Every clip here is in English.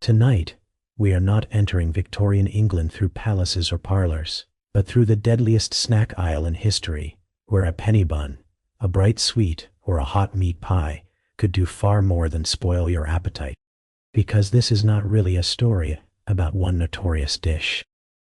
Tonight, we are not entering Victorian England through palaces or parlors, but through the deadliest snack aisle in history, where a penny bun, a bright sweet, or a hot meat pie could do far more than spoil your appetite. Because this is not really a story about one notorious dish.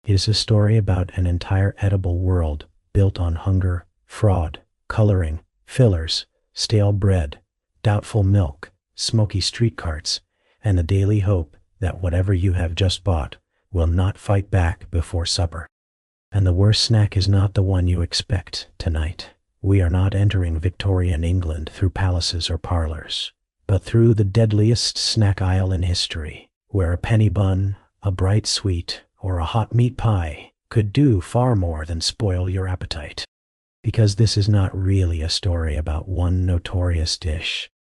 It is a story about an entire edible world built on hunger, fraud, coloring, fillers, stale bread, doubtful milk, smoky street carts, and the daily hope that whatever you have just bought will not fight back before supper. And the worst snack is not the one you expect tonight. We are not entering Victorian England through palaces or parlors, but through the deadliest snack aisle in history, where a penny bun, a bright sweet, or a hot meat pie could do far more than spoil your appetite. Because this is not really a story about one notorious dish.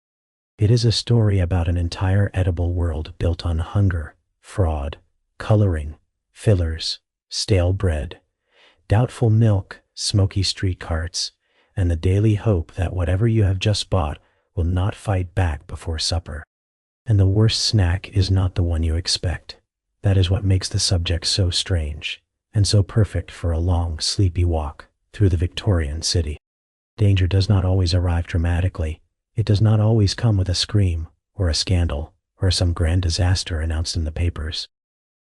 It is a story about an entire edible world built on hunger, fraud, coloring, fillers, stale bread, doubtful milk, smoky street carts, and the daily hope that whatever you have just bought will not fight back before supper. And the worst snack is not the one you expect. That is what makes the subject so strange, and so perfect for a long, sleepy walk through the Victorian city. Danger does not always arrive dramatically. It does not always come with a scream, or a scandal, or some grand disaster announced in the papers.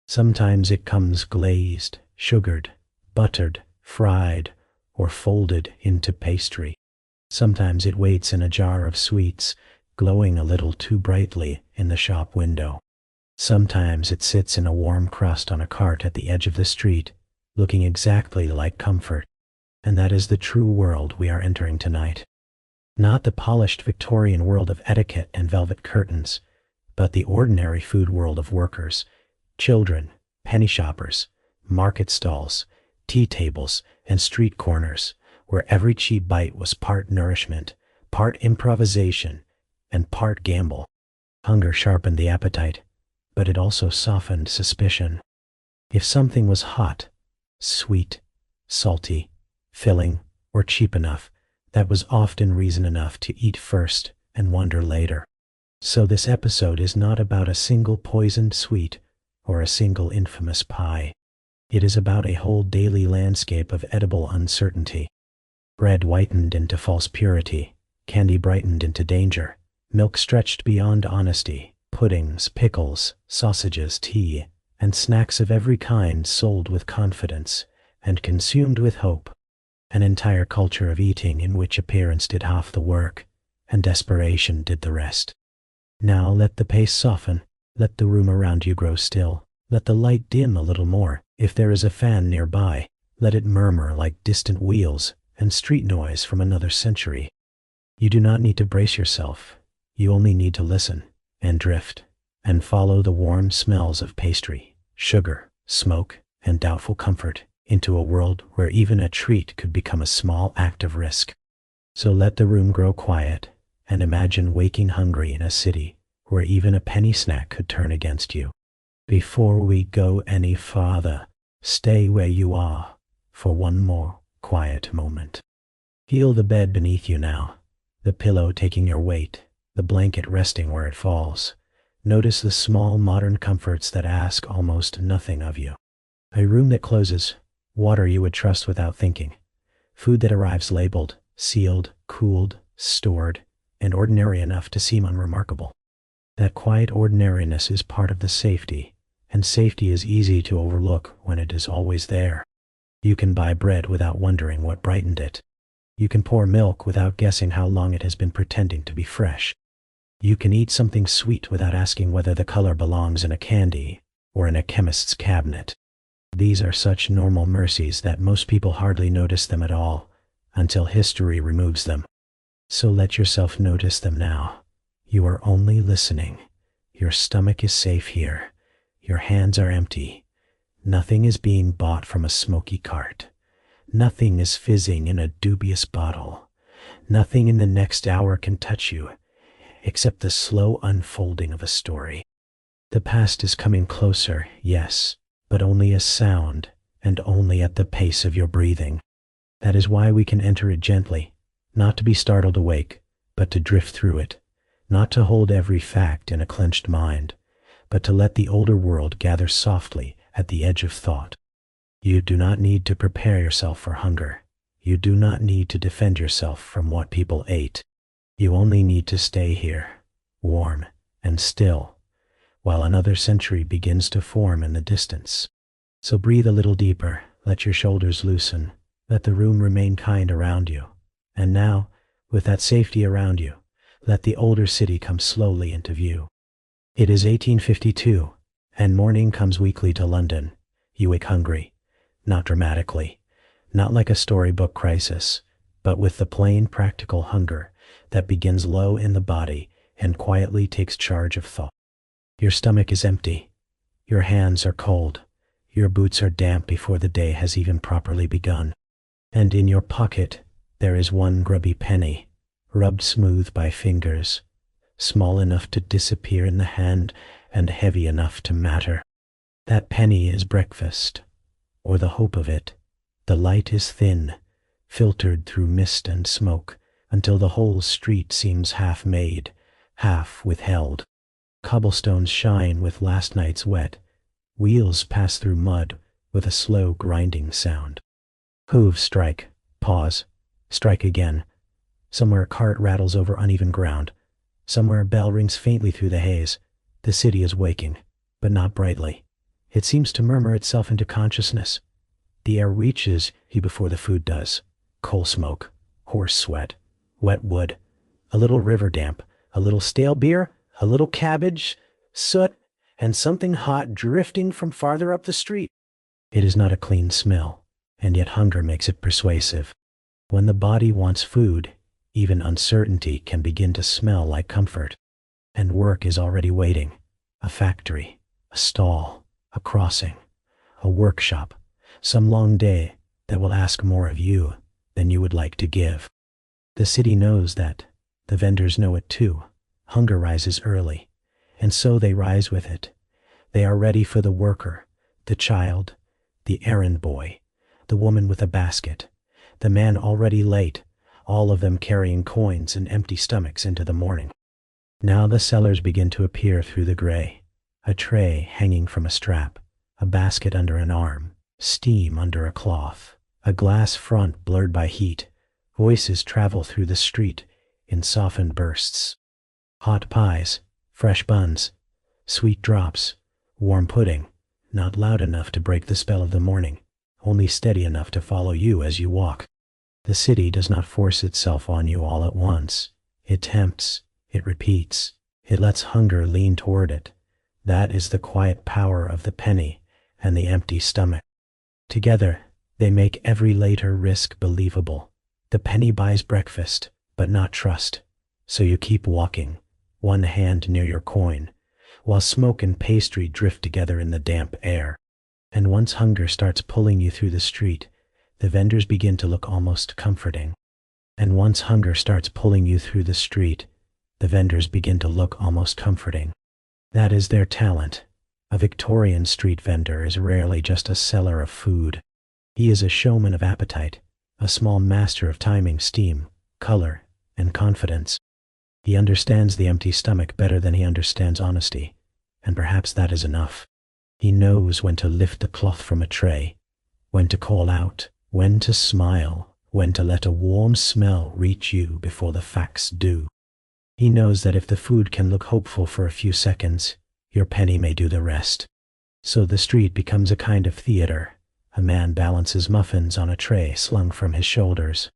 Sometimes it comes glazed, sugared, buttered, fried, or folded into pastry. Sometimes it waits in a jar of sweets, glowing a little too brightly in the shop window. Sometimes it sits in a warm crust on a cart at the edge of the street, looking exactly like comfort. And that is the true world we are entering tonight. Not the polished Victorian world of etiquette and velvet curtains, but the ordinary food world of workers, children, penny shoppers, market stalls, tea tables, and street corners, where every cheap bite was part nourishment, part improvisation, and part gamble. Hunger sharpened the appetite, but it also softened suspicion. If something was hot, sweet, salty, filling, or cheap enough, that was often reason enough to eat first and wonder later. So this episode is not about a single poisoned sweet or a single infamous pie. It is about a whole daily landscape of edible uncertainty. Bread whitened into false purity, candy brightened into danger, milk stretched beyond honesty, puddings, pickles, sausages, tea, and snacks of every kind sold with confidence and consumed with hope. An entire culture of eating in which appearance did half the work, and desperation did the rest. Now let the pace soften, let the room around you grow still, let the light dim a little more. If there is a fan nearby, let it murmur like distant wheels and street noise from another century. You do not need to brace yourself. You only need to listen, and drift, and follow the warm smells of pastry, sugar, smoke, and doubtful comfort into a world where even a treat could become a small act of risk. So let the room grow quiet, and imagine waking hungry in a city where even a penny snack could turn against you. Before we go any farther, stay where you are for one more quiet moment. Feel the bed beneath you now, the pillow taking your weight, the blanket resting where it falls. Notice the small modern comforts that ask almost nothing of you. A room that closes, water you would trust without thinking, food that arrives labeled, sealed, cooled, stored, and ordinary enough to seem unremarkable. That quiet ordinariness is part of the safety, and safety is easy to overlook when it is always there. You can buy bread without wondering what brightened it. You can pour milk without guessing how long it has been pretending to be fresh. You can eat something sweet without asking whether the color belongs in a candy or in a chemist's cabinet. These are such normal mercies that most people hardly notice them at all until history removes them. So let yourself notice them now. You are only listening. Your stomach is safe here. Your hands are empty. Nothing is being bought from a smoky cart. Nothing is fizzing in a dubious bottle. Nothing in the next hour can touch you, except the slow unfolding of a story. The past is coming closer, yes, but only as sound, and only at the pace of your breathing. That is why we can enter it gently, not to be startled awake, but to drift through it, not to hold every fact in a clenched mind, but to let the older world gather softly at the edge of thought. You do not need to prepare yourself for hunger. You do not need to defend yourself from what people ate. You only need to stay here, warm and still, while another century begins to form in the distance. So breathe a little deeper, let your shoulders loosen, let the room remain kind around you. And now, with that safety around you, let the older city come slowly into view. It is 1852, and morning comes weekly to London. You wake hungry, not dramatically, not like a storybook crisis, but with the plain practical hunger that begins low in the body and quietly takes charge of thought. Your stomach is empty. Your hands are cold. Your boots are damp before the day has even properly begun. And in your pocket, there is one grubby penny, rubbed smooth by fingers, small enough to disappear in the hand and heavy enough to matter. That penny is breakfast, or the hope of it. The light is thin, filtered through mist and smoke, until the whole street seems half made, half withheld. Cobblestones shine with last night's wet. Wheels pass through mud with a slow grinding sound. Hooves strike, pause, strike again. Somewhere a cart rattles over uneven ground. Somewhere a bell rings faintly through the haze. The city is waking, but not brightly. It seems to murmur itself into consciousness. The air reaches you before the food does. Coal smoke, horse sweat, wet wood, a little river damp, a little stale beer, a little cabbage, soot, and something hot drifting from farther up the street. It is not a clean smell, and yet hunger makes it persuasive. When the body wants food, even uncertainty can begin to smell like comfort. And work is already waiting. A factory, a stall, a crossing, a workshop, some long day that will ask more of you than you would like to give. The city knows that. The vendors know it too. Hunger rises early, and so they rise with it. They are ready for the worker, the child, the errand boy, the woman with a basket, the man already late, all of them carrying coins and empty stomachs into the morning. Now the sellers begin to appear through the gray, a tray hanging from a strap, a basket under an arm, steam under a cloth, a glass front blurred by heat. Voices travel through the street in softened bursts. Hot pies, fresh buns, sweet drops, warm pudding, not loud enough to break the spell of the morning, only steady enough to follow you as you walk. The city does not force itself on you all at once. It tempts, it repeats, it lets hunger lean toward it. That is the quiet power of the penny and the empty stomach. Together, they make every later risk believable. The penny buys breakfast, but not trust. So you keep walking, one hand near your coin, while smoke and pastry drift together in the damp air. And once hunger starts pulling you through the street, the vendors begin to look almost comforting. And once hunger starts pulling you through the street, the vendors begin to look almost comforting. That is their talent. A Victorian street vendor is rarely just a seller of food. He is a showman of appetite, a small master of timing steam, color, and confidence. He understands the empty stomach better than he understands honesty, and perhaps that is enough. He knows when to lift the cloth from a tray, when to call out, when to smile, when to let a warm smell reach you before the facts do. He knows that if the food can look hopeful for a few seconds, your penny may do the rest. So the street becomes a kind of theater. A man balances muffins on a tray slung from his shoulders.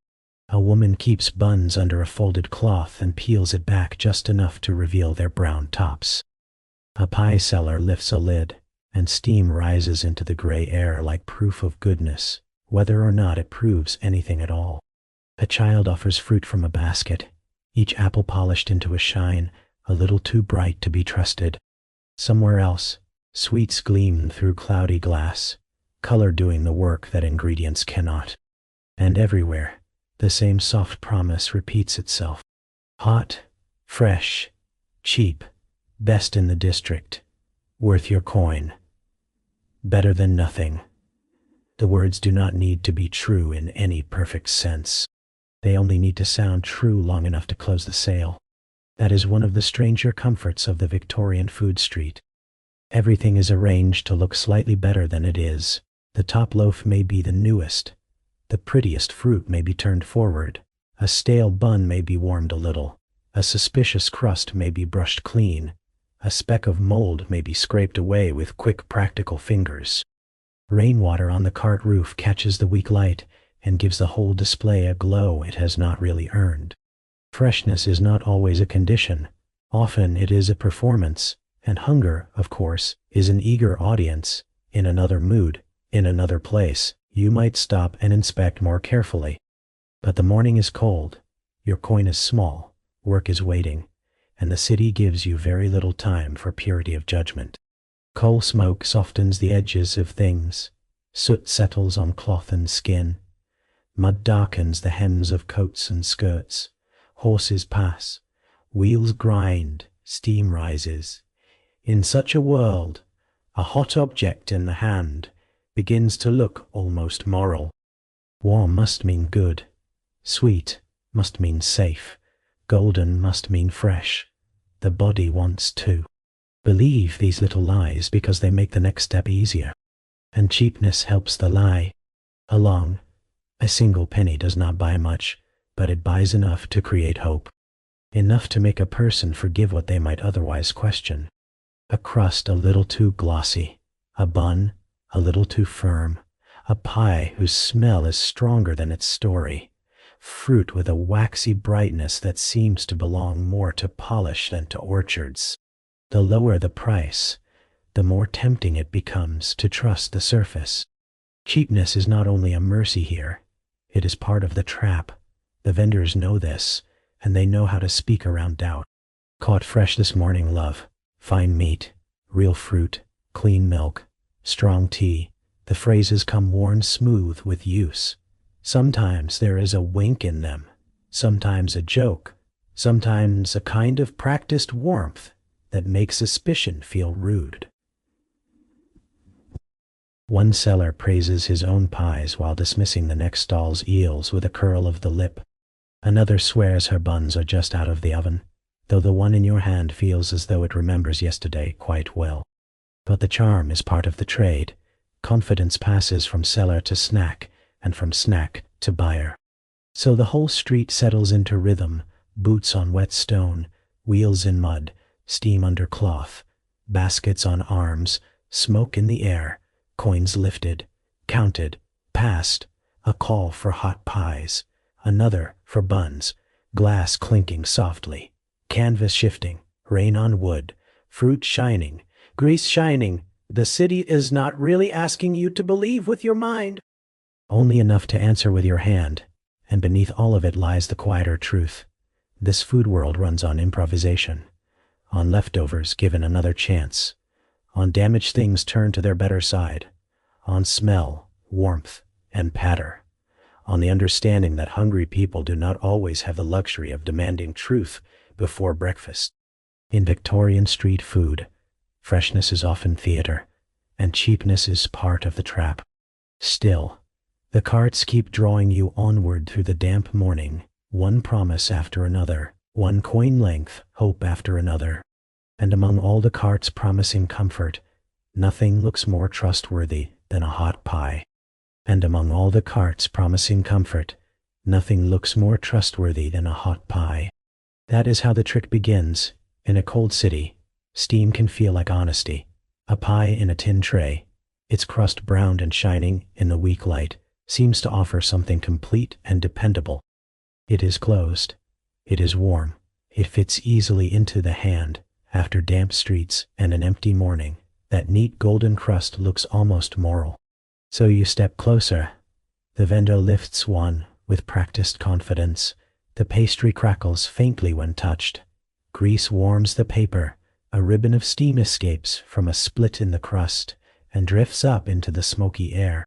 A woman keeps buns under a folded cloth and peels it back just enough to reveal their brown tops. A pie seller lifts a lid, and steam rises into the gray air like proof of goodness, whether or not it proves anything at all. A child offers fruit from a basket, each apple polished into a shine, a little too bright to be trusted. Somewhere else, sweets gleam through cloudy glass, color doing the work that ingredients cannot. And everywhere, the same soft promise repeats itself. Hot, fresh, cheap, best in the district, worth your coin, better than nothing. The words do not need to be true in any perfect sense. They only need to sound true long enough to close the sale. That is one of the stranger comforts of the Victorian food street. Everything is arranged to look slightly better than it is. The top loaf may be the newest. The prettiest fruit may be turned forward. A stale bun may be warmed a little. A suspicious crust may be brushed clean. A speck of mold may be scraped away with quick practical fingers. Rainwater on the cart roof catches the weak light and gives the whole display a glow it has not really earned. Freshness is not always a condition. Often it is a performance, and hunger, of course, is an eager audience. In another mood, in another place, you might stop and inspect more carefully. But the morning is cold, your coin is small, work is waiting, and the city gives you very little time for purity of judgment. Coal smoke softens the edges of things. Soot settles on cloth and skin. Mud darkens the hems of coats and skirts. Horses pass. Wheels grind. Steam rises. In such a world, a hot object in the hand begins to look almost moral. Warm must mean good. Sweet must mean safe. Golden must mean fresh. The body wants to believe these little lies because they make the next step easier. And cheapness helps the lie along. A single penny does not buy much, but it buys enough to create hope. Enough to make a person forgive what they might otherwise question. A crust a little too glossy. A bun a little too firm. A pie whose smell is stronger than its story. Fruit with a waxy brightness that seems to belong more to polish than to orchards. The lower the price, the more tempting it becomes to trust the surface. Cheapness is not only a mercy here, it is part of the trap. The vendors know this, and they know how to speak around doubt. Caught fresh this morning, love. Fine meat, real fruit, clean milk, strong tea. The phrases come worn smooth with use. Sometimes there is a wink in them, sometimes a joke, sometimes a kind of practiced warmth that makes suspicion feel rude. One seller praises his own pies while dismissing the next stall's eels with a curl of the lip. Another swears her buns are just out of the oven, though the one in your hand feels as though it remembers yesterday quite well. But the charm is part of the trade. Confidence passes from seller to snack, and from snack to buyer. So the whole street settles into rhythm, boots on wet stone, wheels in mud, steam under cloth, baskets on arms, smoke in the air, coins lifted, counted, passed, a call for hot pies, another for buns, glass clinking softly, canvas shifting, rain on wood, fruit shining, grease shining. The city is not really asking you to believe with your mind, only enough to answer with your hand, and beneath all of it lies the quieter truth. This food world runs on improvisation, on leftovers given another chance, on damaged things turned to their better side, on smell, warmth, and patter, on the understanding that hungry people do not always have the luxury of demanding truth before breakfast. In Victorian street food, freshness is often theater, and cheapness is part of the trap. Still, the carts keep drawing you onward through the damp morning, one promise after another, one coin length hope after another. And among all the carts promising comfort, nothing looks more trustworthy than a hot pie. And among all the carts promising comfort, nothing looks more trustworthy than a hot pie. That is how the trick begins. In a cold city, steam can feel like honesty. A pie in a tin tray, its crust browned and shining in the weak light, seems to offer something complete and dependable. It is closed. It is warm. It fits easily into the hand. After damp streets and an empty morning, that neat golden crust looks almost moral. So you step closer. The vendor lifts one with practiced confidence. The pastry crackles faintly when touched. Grease warms the paper. A ribbon of steam escapes from a split in the crust and drifts up into the smoky air.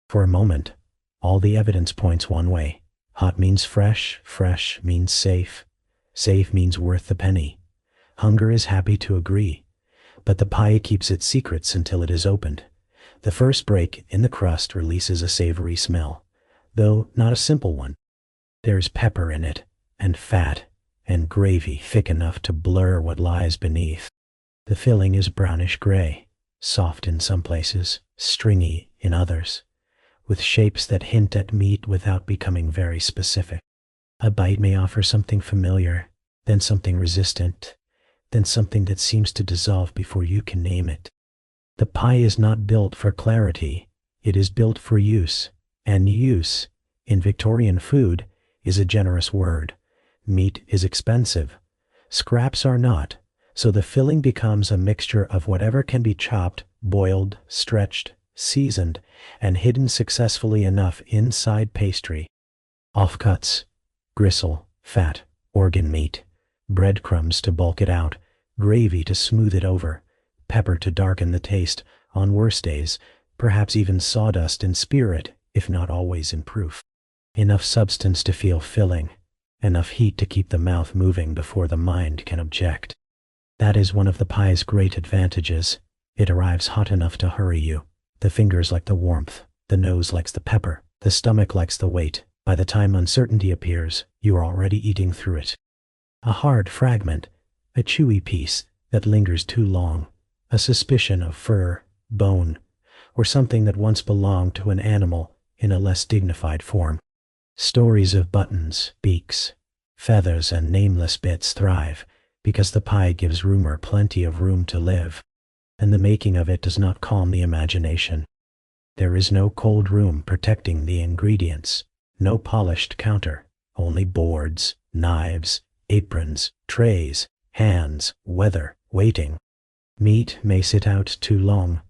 For a moment, all the evidence points one way. Hot means fresh, fresh means safe, safe means worth the penny. Hunger is happy to agree, but the pie keeps its secrets until it is opened. The first break in the crust releases a savory smell, though not a simple one. There is pepper in it, and fat, and gravy thick enough to blur what lies beneath. The filling is brownish gray, soft in some places, stringy in others, with shapes that hint at meat without becoming very specific. A bite may offer something familiar, then something resistant, then something that seems to dissolve before you can name it. The pie is not built for clarity, it is built for use, and use, in Victorian food, is a generous word. Meat is expensive. Scraps are not, so the filling becomes a mixture of whatever can be chopped, boiled, stretched, seasoned, and hidden successfully enough inside pastry. Offcuts, gristle, fat, organ meat, breadcrumbs to bulk it out, gravy to smooth it over, pepper to darken the taste, on worse days, perhaps even sawdust in spirit, if not always in proof. Enough substance to feel filling, enough heat to keep the mouth moving before the mind can object. That is one of the pie's great advantages. It arrives hot enough to hurry you. The fingers like the warmth, the nose likes the pepper, the stomach likes the weight. By the time uncertainty appears, you are already eating through it. A hard fragment, a chewy piece that lingers too long, a suspicion of fur, bone, or something that once belonged to an animal in a less dignified form. Stories of buttons, beaks, feathers, and nameless bits thrive because the pie gives rumor plenty of room to live, and the making of it does not calm the imagination. There is no cold room protecting the ingredients, no polished counter, only boards, knives, aprons, trays, hands, weather, waiting. Meat may sit out too long.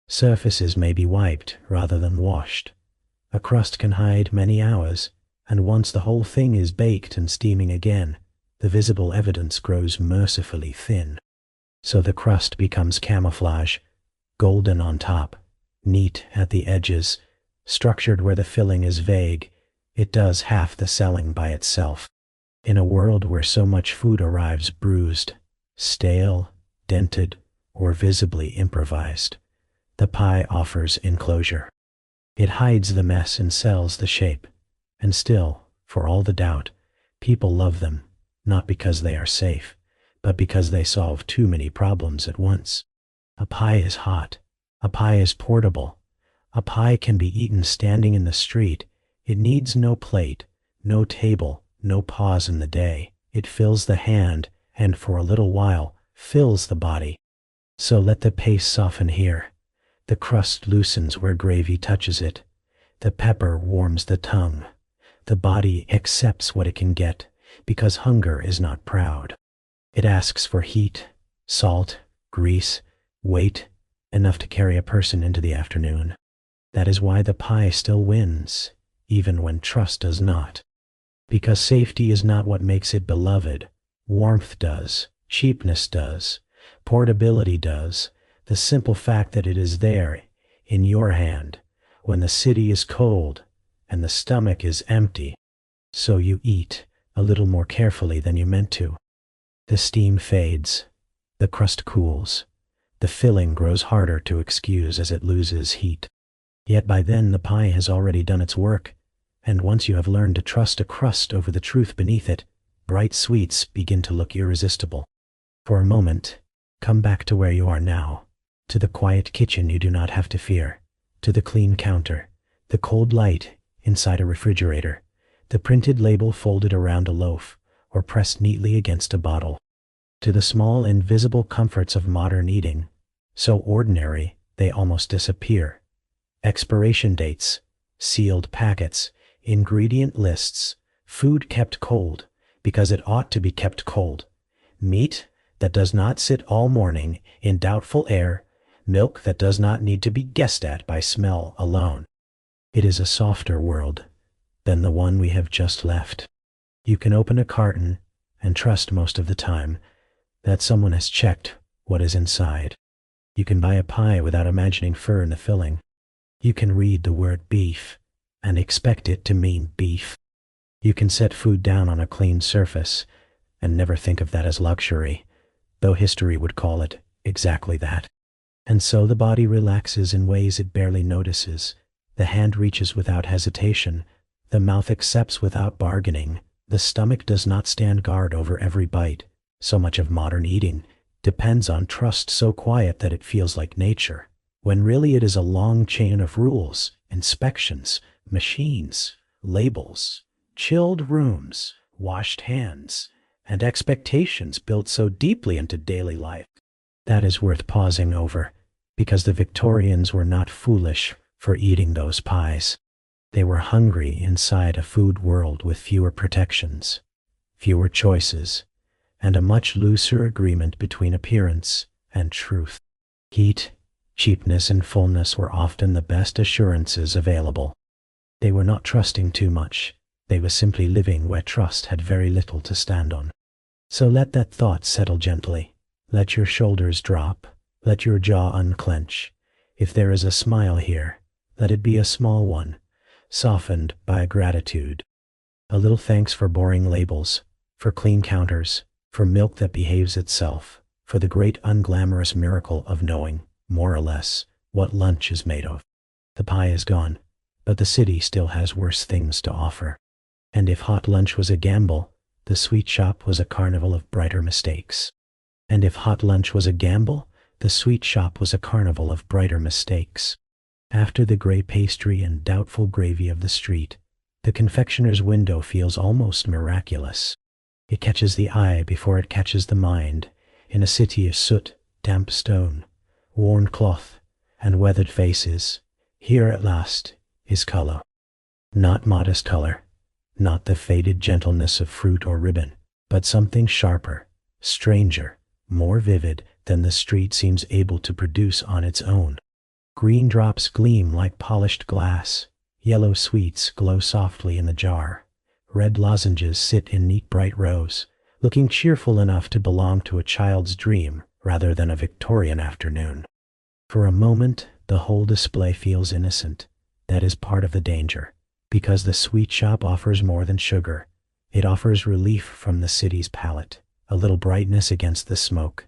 Surfaces may be wiped rather than washed. A crust can hide many hours, and once the whole thing is baked and steaming again, the visible evidence grows mercifully thin. So the crust becomes camouflage, golden on top, neat at the edges, structured where the filling is vague. It does half the selling by itself. In a world where so much food arrives bruised, stale, dented, or visibly improvised, the pie offers enclosure. It hides the mess and sells the shape. And still, for all the doubt, people love them, not because they are safe, but because they solve too many problems at once. A pie is hot. A pie is portable. A pie can be eaten standing in the street. It needs no plate, no table, no pause in the day. It fills the hand, and for a little while, fills the body. So let the paste soften here. The crust loosens where gravy touches it. The pepper warms the tongue. The body accepts what it can get, because hunger is not proud. It asks for heat, salt, grease, weight, enough to carry a person into the afternoon. That is why the pie still wins, even when trust does not. Because safety is not what makes it beloved. Warmth does, cheapness does, portability does, the simple fact that it is there, in your hand, when the city is cold and the stomach is empty. So you eat a little more carefully than you meant to. The steam fades, the crust cools, the filling grows harder to excuse as it loses heat. Yet by then the pie has already done its work, and once you have learned to trust a crust over the truth beneath it, bright sweets begin to look irresistible. For a moment, come back to where you are now, to the quiet kitchen you do not have to fear, to the clean counter, the cold light inside a refrigerator, the printed label folded around a loaf or pressed neatly against a bottle, to the small invisible comforts of modern eating, so ordinary they almost disappear. Expiration dates, sealed packets, ingredient lists, food kept cold because it ought to be kept cold, meat that does not sit all morning in doubtful air, milk that does not need to be guessed at by smell alone. It is a softer world than the one we have just left. You can open a carton and trust most of the time that someone has checked what is inside. You can buy a pie without imagining fur in the filling. You can read the word beef and expect it to mean beef. You can set food down on a clean surface and never think of that as luxury, though history would call it exactly that. And so the body relaxes in ways it barely notices. The hand reaches without hesitation. The mouth accepts without bargaining. The stomach does not stand guard over every bite. So much of modern eating depends on trust so quiet that it feels like nature, when really it is a long chain of rules, inspections, machines, labels, chilled rooms, washed hands, and expectations built so deeply into daily life. That is worth pausing over, because the Victorians were not foolish for eating those pies. They were hungry inside a food world with fewer protections, fewer choices, and a much looser agreement between appearance and truth. Heat, cheapness, and fullness were often the best assurances available. They were not trusting too much. They were simply living where trust had very little to stand on. So let that thought settle gently. Let your shoulders drop. Let your jaw unclench. If there is a smile here, let it be a small one, softened by gratitude. A little thanks for boring labels, for clean counters, for milk that behaves itself, for the great unglamorous miracle of knowing, more or less, what lunch is made of. The pie is gone, but the city still has worse things to offer. And if hot lunch was a gamble, the sweet shop was a carnival of brighter mistakes. And if hot lunch was a gamble, the sweet shop was a carnival of brighter mistakes. After the gray pastry and doubtful gravy of the street, the confectioner's window feels almost miraculous. It catches the eye before it catches the mind, in a city of soot, damp stone, worn cloth, and weathered faces. Here at last is color. Not modest color, not the faded gentleness of fruit or ribbon, but something sharper, stranger, more vivid than the street seems able to produce on its own. Green drops gleam like polished glass, yellow sweets glow softly in the jar, red lozenges sit in neat bright rows, looking cheerful enough to belong to a child's dream rather than a Victorian afternoon. For a moment, the whole display feels innocent. That is part of the danger, because the sweet shop offers more than sugar. It offers relief from the city's palate, a little brightness against the smoke,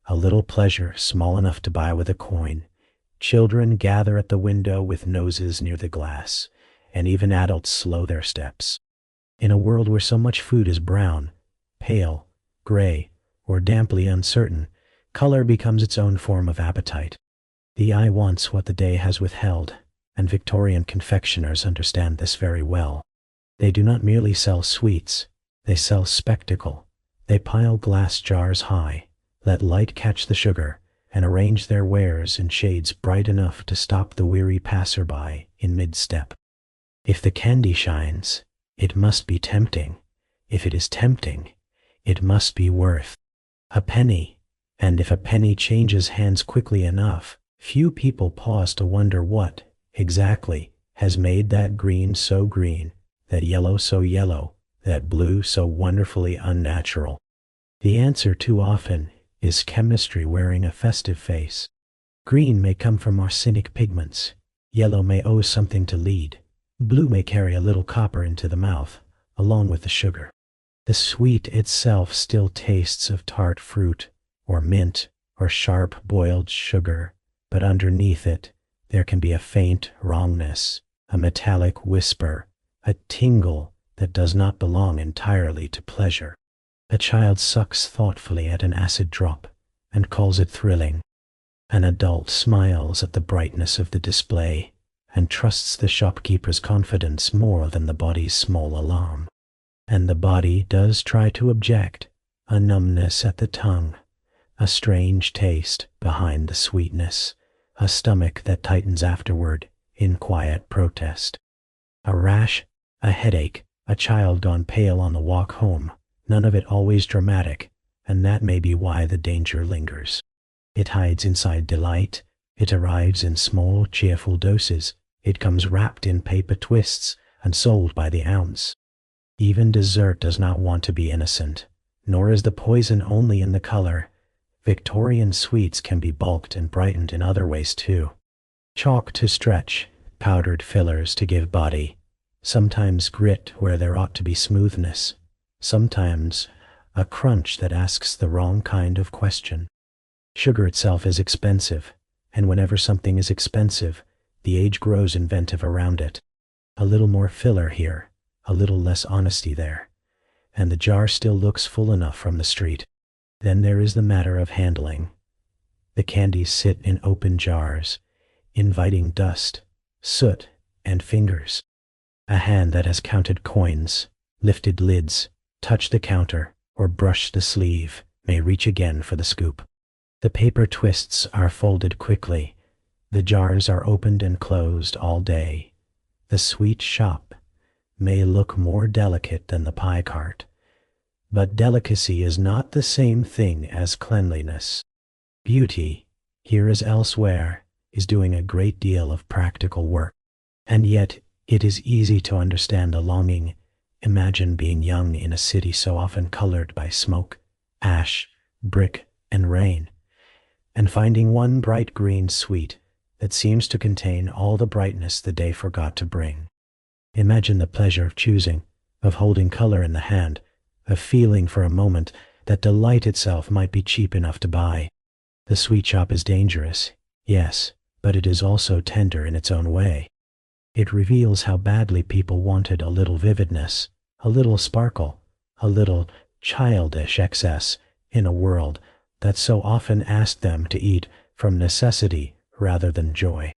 a little pleasure small enough to buy with a coin. Children gather at the window with noses near the glass, and even adults slow their steps. In a world where so much food is brown, pale, gray, or damply uncertain, color becomes its own form of appetite. The eye wants what the day has withheld, and Victorian confectioners understand this very well. They do not merely sell sweets, they sell spectacle. They pile glass jars high, let light catch the sugar, and arrange their wares in shades bright enough to stop the weary passerby in mid-step. If the candy shines, it must be tempting. If it is tempting, it must be worth a penny. And if a penny changes hands quickly enough, few people pause to wonder what, exactly, has made that green so green, that yellow so yellow, that blue so wonderfully unnatural. The answer too often is chemistry wearing a festive face. Green may come from arsenic pigments, yellow may owe something to lead, blue may carry a little copper into the mouth, along with the sugar. The sweet itself still tastes of tart fruit, or mint, or sharp boiled sugar, but underneath it, there can be a faint wrongness, a metallic whisper, a tingle that does not belong entirely to pleasure. A child sucks thoughtfully at an acid drop and calls it thrilling. An adult smiles at the brightness of the display and trusts the shopkeeper's confidence more than the body's small alarm. And the body does try to object, a numbness at the tongue, a strange taste behind the sweetness, a stomach that tightens afterward in quiet protest. A rash, a headache, a child gone pale on the walk home, none of it always dramatic, and that may be why the danger lingers. It hides inside delight, it arrives in small, cheerful doses, it comes wrapped in paper twists and sold by the ounce. Even dessert does not want to be innocent, nor is the poison only in the color. Victorian sweets can be bulked and brightened in other ways too. Chalk to stretch, powdered fillers to give body, sometimes grit where there ought to be smoothness, sometimes a crunch that asks the wrong kind of question. Sugar itself is expensive, and whenever something is expensive, the age grows inventive around it. A little more filler here, a little less honesty there, and the jar still looks full enough from the street. Then there is the matter of handling. The candies sit in open jars, inviting dust, soot, and fingers. A hand that has counted coins, lifted lids, touched the counter, or brushed the sleeve may reach again for the scoop. The paper twists are folded quickly. The jars are opened and closed all day. The sweet shop may look more delicate than the pie cart, but delicacy is not the same thing as cleanliness. Beauty, here as elsewhere, is doing a great deal of practical work, and yet it is easy to understand the longing. Imagine being young in a city so often colored by smoke, ash, brick, and rain, and finding one bright green sweet that seems to contain all the brightness the day forgot to bring. Imagine the pleasure of choosing, of holding color in the hand, of feeling for a moment that delight itself might be cheap enough to buy. The sweet shop is dangerous, yes, but it is also tender in its own way. It reveals how badly people wanted a little vividness, a little sparkle, a little childish excess in a world that so often asked them to eat from necessity rather than joy.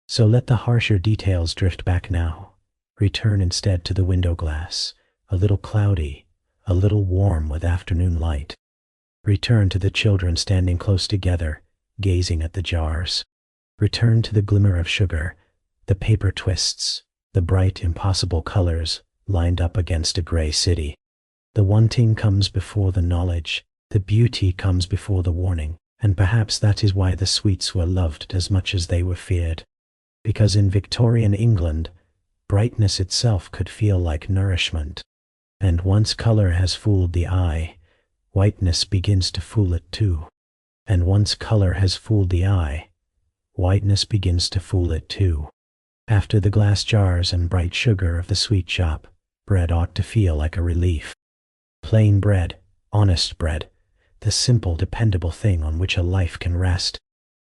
So let the harsher details drift back now. Return instead to the window glass, a little cloudy, a little warm with afternoon light. Return to the children standing close together, gazing at the jars. Return to the glimmer of sugar, the paper twists, the bright, impossible colors lined up against a gray city. The wanting comes before the knowledge, the beauty comes before the warning, and perhaps that is why the sweets were loved as much as they were feared. Because in Victorian England, brightness itself could feel like nourishment. And once color has fooled the eye, whiteness begins to fool it too. And once color has fooled the eye, whiteness begins to fool it too. After the glass jars and bright sugar of the sweet shop, bread ought to feel like a relief. Plain bread, honest bread, the simple, dependable thing on which a life can rest.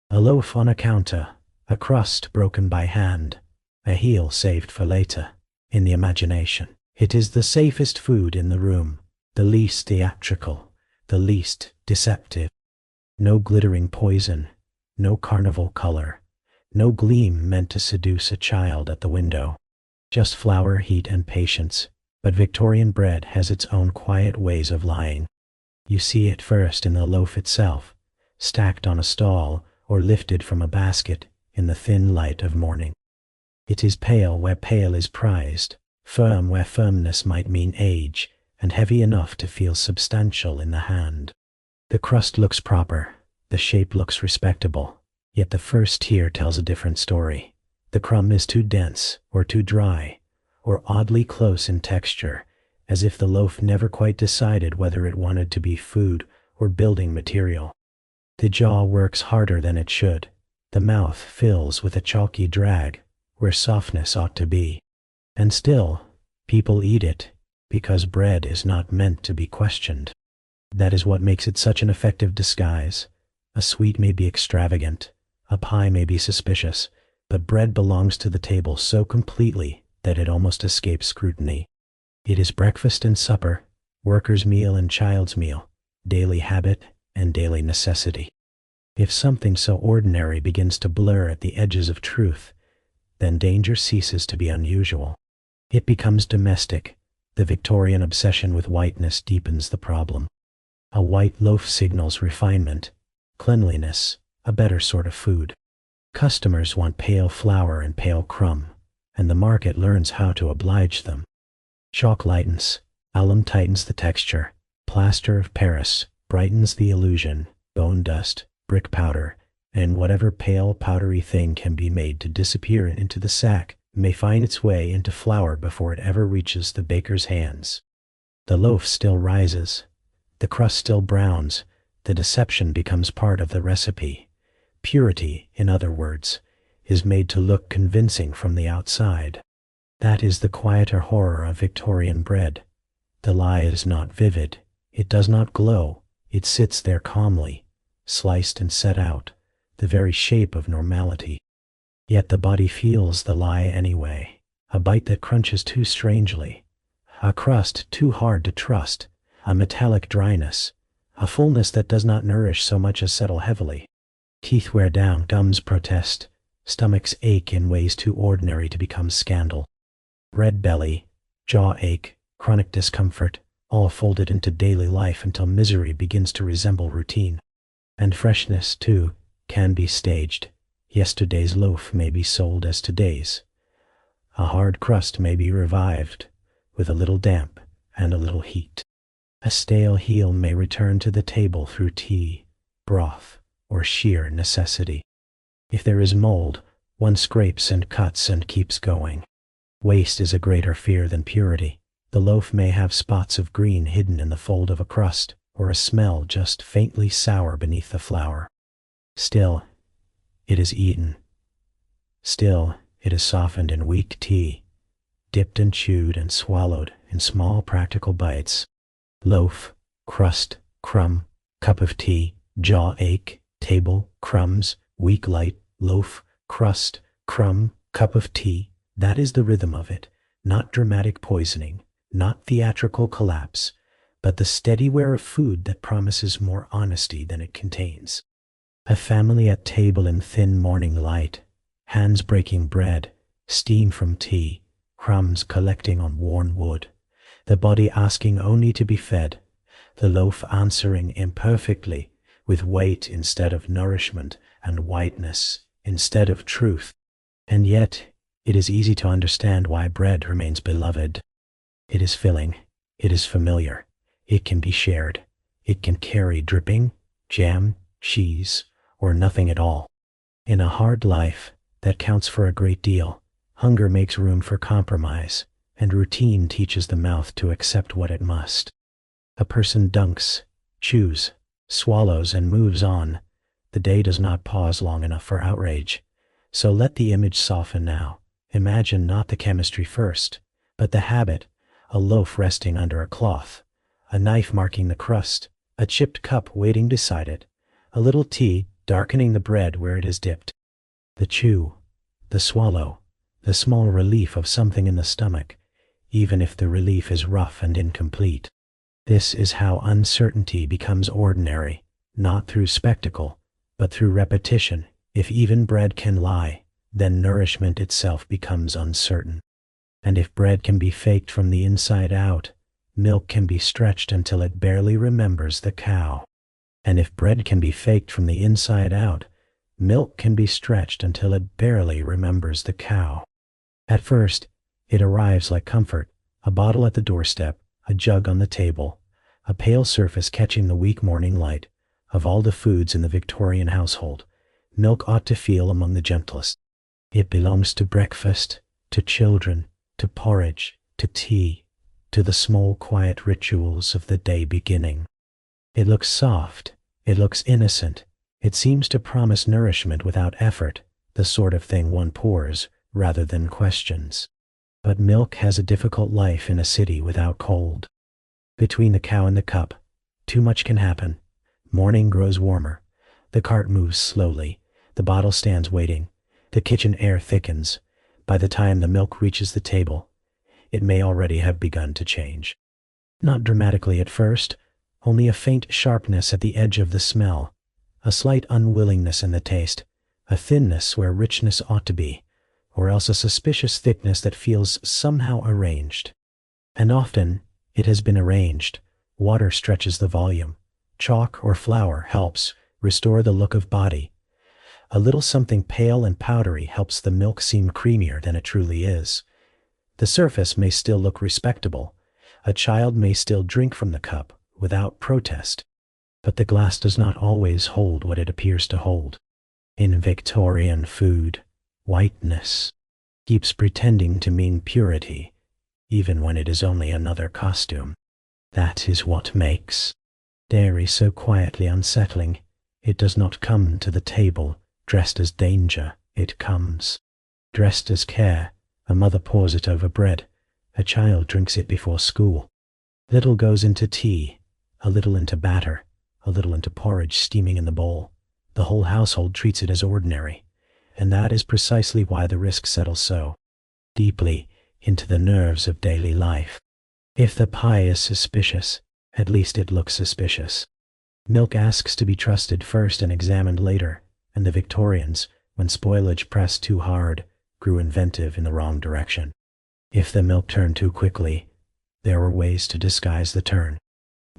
A loaf on a counter, a crust broken by hand, a heel saved for later, in the imagination. It is the safest food in the room, the least theatrical, the least deceptive. No glittering poison, no carnival color, no gleam meant to seduce a child at the window. Just flour, heat, and patience. But Victorian bread has its own quiet ways of lying. You see it first in the loaf itself, stacked on a stall or lifted from a basket in the thin light of morning. It is pale where pale is prized, firm where firmness might mean age, and heavy enough to feel substantial in the hand. The crust looks proper, the shape looks respectable, yet the first tier tells a different story. The crumb is too dense or too dry, or oddly close in texture, as if the loaf never quite decided whether it wanted to be food or building material. The jaw works harder than it should. The mouth fills with a chalky drag where softness ought to be. And still, people eat it, because bread is not meant to be questioned. That is what makes it such an effective disguise. A sweet may be extravagant, a pie may be suspicious, but bread belongs to the table so completely that it almost escapes scrutiny. It is breakfast and supper, worker's meal and child's meal, daily habit and daily necessity. If something so ordinary begins to blur at the edges of truth, then danger ceases to be unusual. It becomes domestic. The Victorian obsession with whiteness deepens the problem. A white loaf signals refinement, cleanliness, a better sort of food. Customers want pale flour and pale crumb, and the market learns how to oblige them. Chalk lightens, alum tightens the texture, plaster of Paris brightens the illusion, bone dust, brick powder, and whatever pale powdery thing can be made to disappear into the sack may find its way into flour before it ever reaches the baker's hands. The loaf still rises, the crust still browns, the deception becomes part of the recipe. Purity, in other words, is made to look convincing from the outside. That is the quieter horror of Victorian bread. The lie is not vivid, it does not glow, it sits there calmly, sliced and set out, the very shape of normality. Yet the body feels the lie anyway, a bite that crunches too strangely, a crust too hard to trust, a metallic dryness, a fullness that does not nourish so much as settle heavily. Teeth wear down, gums protest, stomachs ache in ways too ordinary to become scandal. Red belly, jaw ache, chronic discomfort, all folded into daily life until misery begins to resemble routine. And freshness, too, can be staged. Yesterday's loaf may be sold as today's. A hard crust may be revived, with a little damp and a little heat. A stale heel may return to the table through tea, broth, or sheer necessity. If there is mold, one scrapes and cuts and keeps going. Waste is a greater fear than purity. The loaf may have spots of green hidden in the fold of a crust, or a smell just faintly sour beneath the flour. Still, it is eaten. Still, it is softened in weak tea, dipped and chewed and swallowed in small practical bites. Loaf, crust, crumb, cup of tea, jaw ache, table, crumbs, weak light, loaf, crust, crumb, cup of tea. That is the rhythm of it, not dramatic poisoning, not theatrical collapse, but the steady wear of food that promises more honesty than it contains. A family at table in thin morning light, hands breaking bread, steam from tea, crumbs collecting on worn wood, the body asking only to be fed, the loaf answering imperfectly with weight instead of nourishment and whiteness instead of truth. And yet, it is easy to understand why bread remains beloved. It is filling, it is familiar, it can be shared, it can carry dripping, jam, cheese, or nothing at all. In a hard life that counts for a great deal, hunger makes room for compromise, and routine teaches the mouth to accept what it must. A person dunks, chews, swallows, and moves on. The day does not pause long enough for outrage. So let the image soften now. Imagine not the chemistry first, but the habit, a loaf resting under a cloth, a knife marking the crust, a chipped cup waiting beside it, a little tea darkening the bread where it is dipped. The chew, the swallow, the small relief of something in the stomach, even if the relief is rough and incomplete. This is how uncertainty becomes ordinary, not through spectacle, but through repetition. If even bread can lie, then nourishment itself becomes uncertain. And if bread can be faked from the inside out, milk can be stretched until it barely remembers the cow. And if bread can be faked from the inside out, milk can be stretched until it barely remembers the cow. At first, it arrives like comfort, a bottle at the doorstep, a jug on the table, a pale surface catching the weak morning light. Of all the foods in the Victorian household, milk ought to feel among the gentlest. It belongs to breakfast, to children, to porridge, to tea, to the small quiet rituals of the day beginning. It looks soft, it looks innocent, it seems to promise nourishment without effort, the sort of thing one pours rather than questions. But milk has a difficult life in a city without cold. Between the cow and the cup, too much can happen. Morning grows warmer. The cart moves slowly. The bottle stands waiting. The kitchen air thickens. By the time the milk reaches the table, it may already have begun to change. Not dramatically at first, only a faint sharpness at the edge of the smell, a slight unwillingness in the taste, a thinness where richness ought to be, or else a suspicious thickness that feels somehow arranged. And often it has been arranged. Water stretches the volume. Chalk or flour helps restore the look of body. A little something pale and powdery helps the milk seem creamier than it truly is. The surface may still look respectable. A child may still drink from the cup without protest. But the glass does not always hold what it appears to hold. In Victorian food, whiteness keeps pretending to mean purity, even when it is only another costume. That is what makes dairy so quietly unsettling. It does not come to the table dressed as danger. It comes dressed as care. A mother pours it over bread. A child drinks it before school. Little goes into tea, a little into batter, a little into porridge steaming in the bowl. The whole household treats it as ordinary, and that is precisely why the risk settles so deeply into the nerves of daily life. If the pie is suspicious, at least it looks suspicious. Milk asks to be trusted first and examined later, and the Victorians, when spoilage pressed too hard, grew inventive in the wrong direction. If the milk turned too quickly, there were ways to disguise the turn.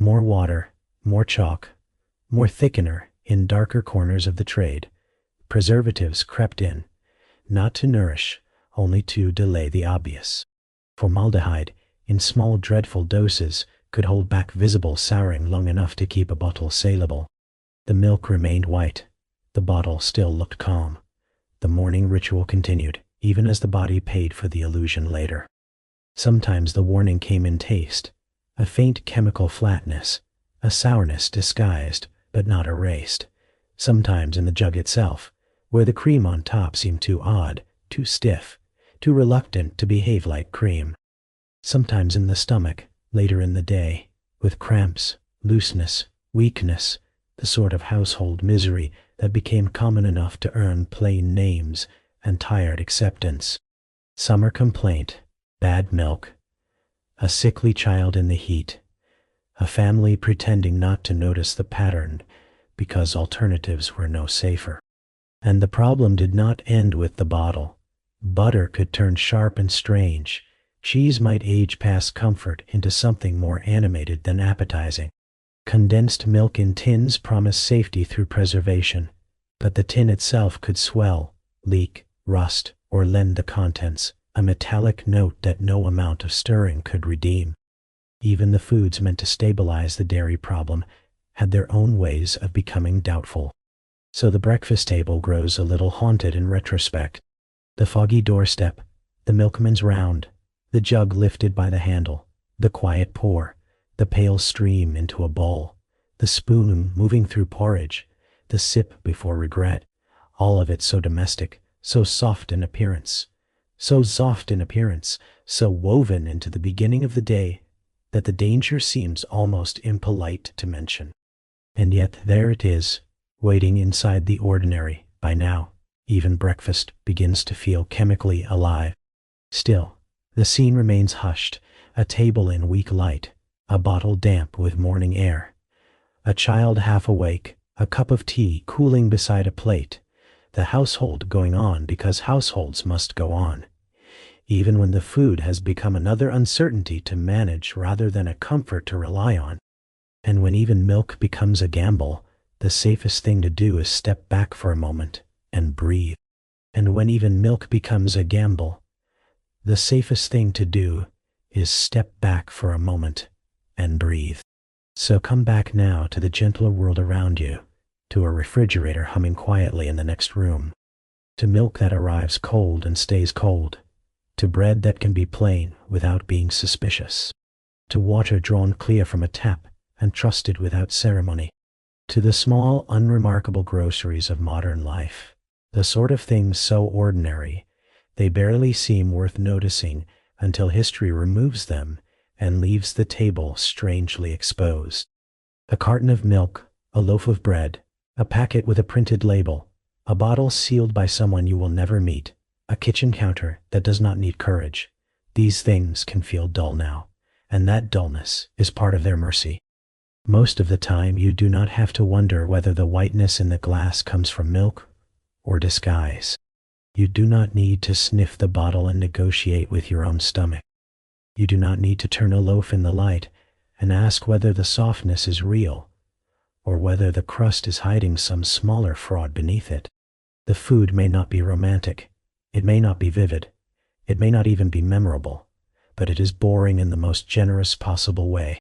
More water, more chalk, more thickener in darker corners of the trade. Preservatives crept in, not to nourish, only to delay the obvious. Formaldehyde, in small dreadful doses, could hold back visible souring long enough to keep a bottle saleable. The milk remained white. The bottle still looked calm. The morning ritual continued, even as the body paid for the illusion later. Sometimes the warning came in taste, a faint chemical flatness, a sourness disguised but not erased. Sometimes in the jug itself, where the cream on top seemed too odd, too stiff, too reluctant to behave like cream. Sometimes in the stomach, later in the day, with cramps, looseness, weakness, the sort of household misery that became common enough to earn plain names and tired acceptance. Summer complaint, bad milk, a sickly child in the heat, a family pretending not to notice the pattern because alternatives were no safer. And the problem did not end with the bottle. Butter could turn sharp and strange. Cheese might age past comfort into something more animated than appetizing. Condensed milk in tins promised safety through preservation, but the tin itself could swell, leak, rust, or lend the contents a metallic note that no amount of stirring could redeem. Even the foods meant to stabilize the dairy problem had their own ways of becoming doubtful. So the breakfast table grows a little haunted in retrospect. The foggy doorstep, the milkman's round, the jug lifted by the handle, the quiet pour, the pale stream into a bowl, the spoon moving through porridge, the sip before regret, all of it so domestic, so soft in appearance, so woven into the beginning of the day that the danger seems almost impolite to mention. And yet there it is, waiting inside the ordinary. By now, even breakfast begins to feel chemically alive. Still, the scene remains hushed, a table in weak light, a bottle damp with morning air, a child half awake, a cup of tea cooling beside a plate, the household going on because households must go on, even when the food has become another uncertainty to manage rather than a comfort to rely on. And when even milk becomes a gamble, the safest thing to do is step back for a moment and breathe. And when even milk becomes a gamble, the safest thing to do is step back for a moment and breathe. So come back now to the gentler world around you, to a refrigerator humming quietly in the next room, to milk that arrives cold and stays cold, to bread that can be plain without being suspicious, to water drawn clear from a tap and trusted without ceremony, to the small, unremarkable groceries of modern life, the sort of things so ordinary they barely seem worth noticing until history removes them and leaves the table strangely exposed. A carton of milk, a loaf of bread, a packet with a printed label, a bottle sealed by someone you will never meet, a kitchen counter that does not need courage. These things can feel dull now, and that dullness is part of their mercy. Most of the time you do not have to wonder whether the whiteness in the glass comes from milk or disguise. You do not need to sniff the bottle and negotiate with your own stomach. You do not need to turn a loaf in the light and ask whether the softness is real or whether the crust is hiding some smaller fraud beneath it. The food may not be romantic, it may not be vivid, it may not even be memorable, but it is boring in the most generous possible way.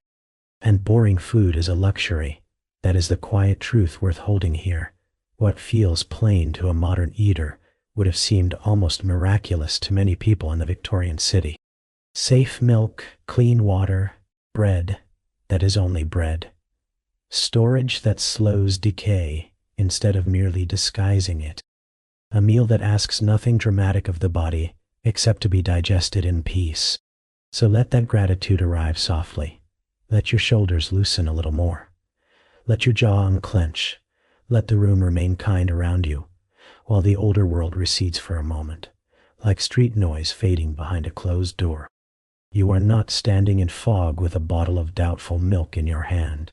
And boring food is a luxury. That is the quiet truth worth holding here. What feels plain to a modern eater would have seemed almost miraculous to many people in the Victorian city. Safe milk, clean water, bread that is only bread. Storage that slows decay instead of merely disguising it. A meal that asks nothing dramatic of the body except to be digested in peace. So let that gratitude arrive softly. Let your shoulders loosen a little more. Let your jaw unclench. Let the room remain kind around you, while the older world recedes for a moment, like street noise fading behind a closed door. You are not standing in fog with a bottle of doubtful milk in your hand.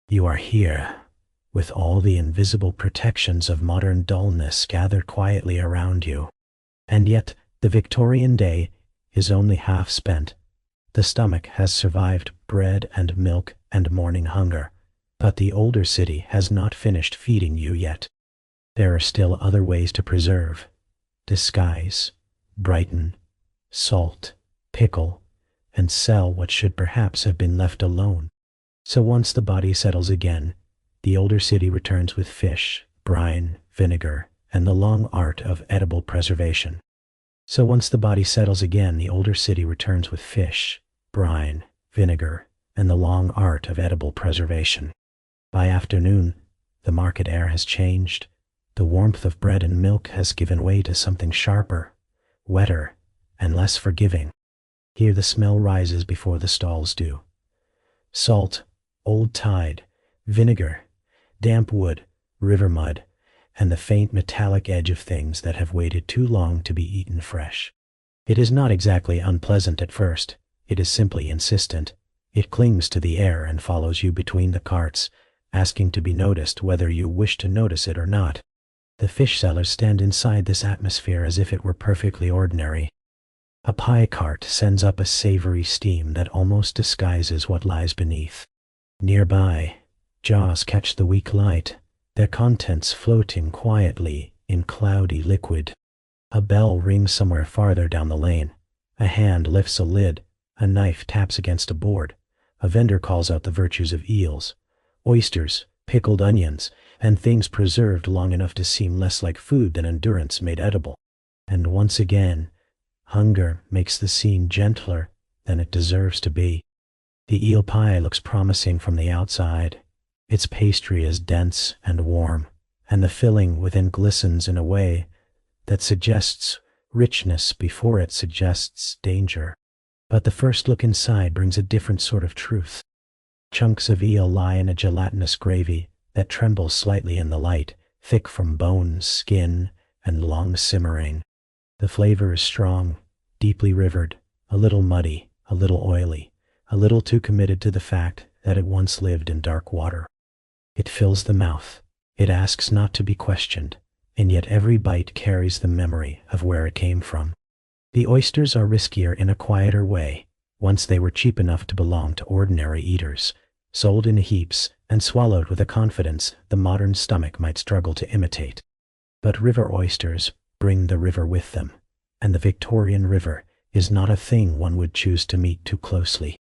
You are here, with all the invisible protections of modern dullness gathered quietly around you. And yet, the Victorian day is only half spent. The stomach has survived bread and milk and morning hunger, but the older city has not finished feeding you yet. There are still other ways to preserve, disguise, brighten, salt, pickle, and sell what should perhaps have been left alone. So once the body settles again, the older city returns with fish, brine, vinegar, and the long art of edible preservation. So once the body settles again, the older city returns with fish, brine, vinegar, and the long art of edible preservation. By afternoon, the market air has changed. The warmth of bread and milk has given way to something sharper, wetter, and less forgiving. Here the smell rises before the stalls do. Salt, old tide, vinegar, damp wood, river mud, and the faint metallic edge of things that have waited too long to be eaten fresh. It is not exactly unpleasant at first. It is simply insistent. It clings to the air and follows you between the carts, asking to be noticed whether you wish to notice it or not. The fish sellers stand inside this atmosphere as if it were perfectly ordinary. A pie cart sends up a savory steam that almost disguises what lies beneath. Nearby, jaws catch the weak light, their contents floating quietly in cloudy liquid. A bell rings somewhere farther down the lane. A hand lifts a lid. A knife taps against a board. A vendor calls out the virtues of eels, oysters, pickled onions, and things preserved long enough to seem less like food than endurance made edible. And once again, hunger makes the scene gentler than it deserves to be. The eel pie looks promising from the outside. Its pastry is dense and warm, and the filling within glistens in a way that suggests richness before it suggests danger. But the first look inside brings a different sort of truth. Chunks of eel lie in a gelatinous gravy that trembles slightly in the light, thick from bones, skin, and long simmering. The flavor is strong, deeply rivered, a little muddy, a little oily, a little too committed to the fact that it once lived in dark water. It fills the mouth. It asks not to be questioned, and yet every bite carries the memory of where it came from. The oysters are riskier in a quieter way. Once they were cheap enough to belong to ordinary eaters, sold in heaps and swallowed with a confidence the modern stomach might struggle to imitate. But river oysters bring the river with them, and the Victorian River is not a thing one would choose to meet too closely.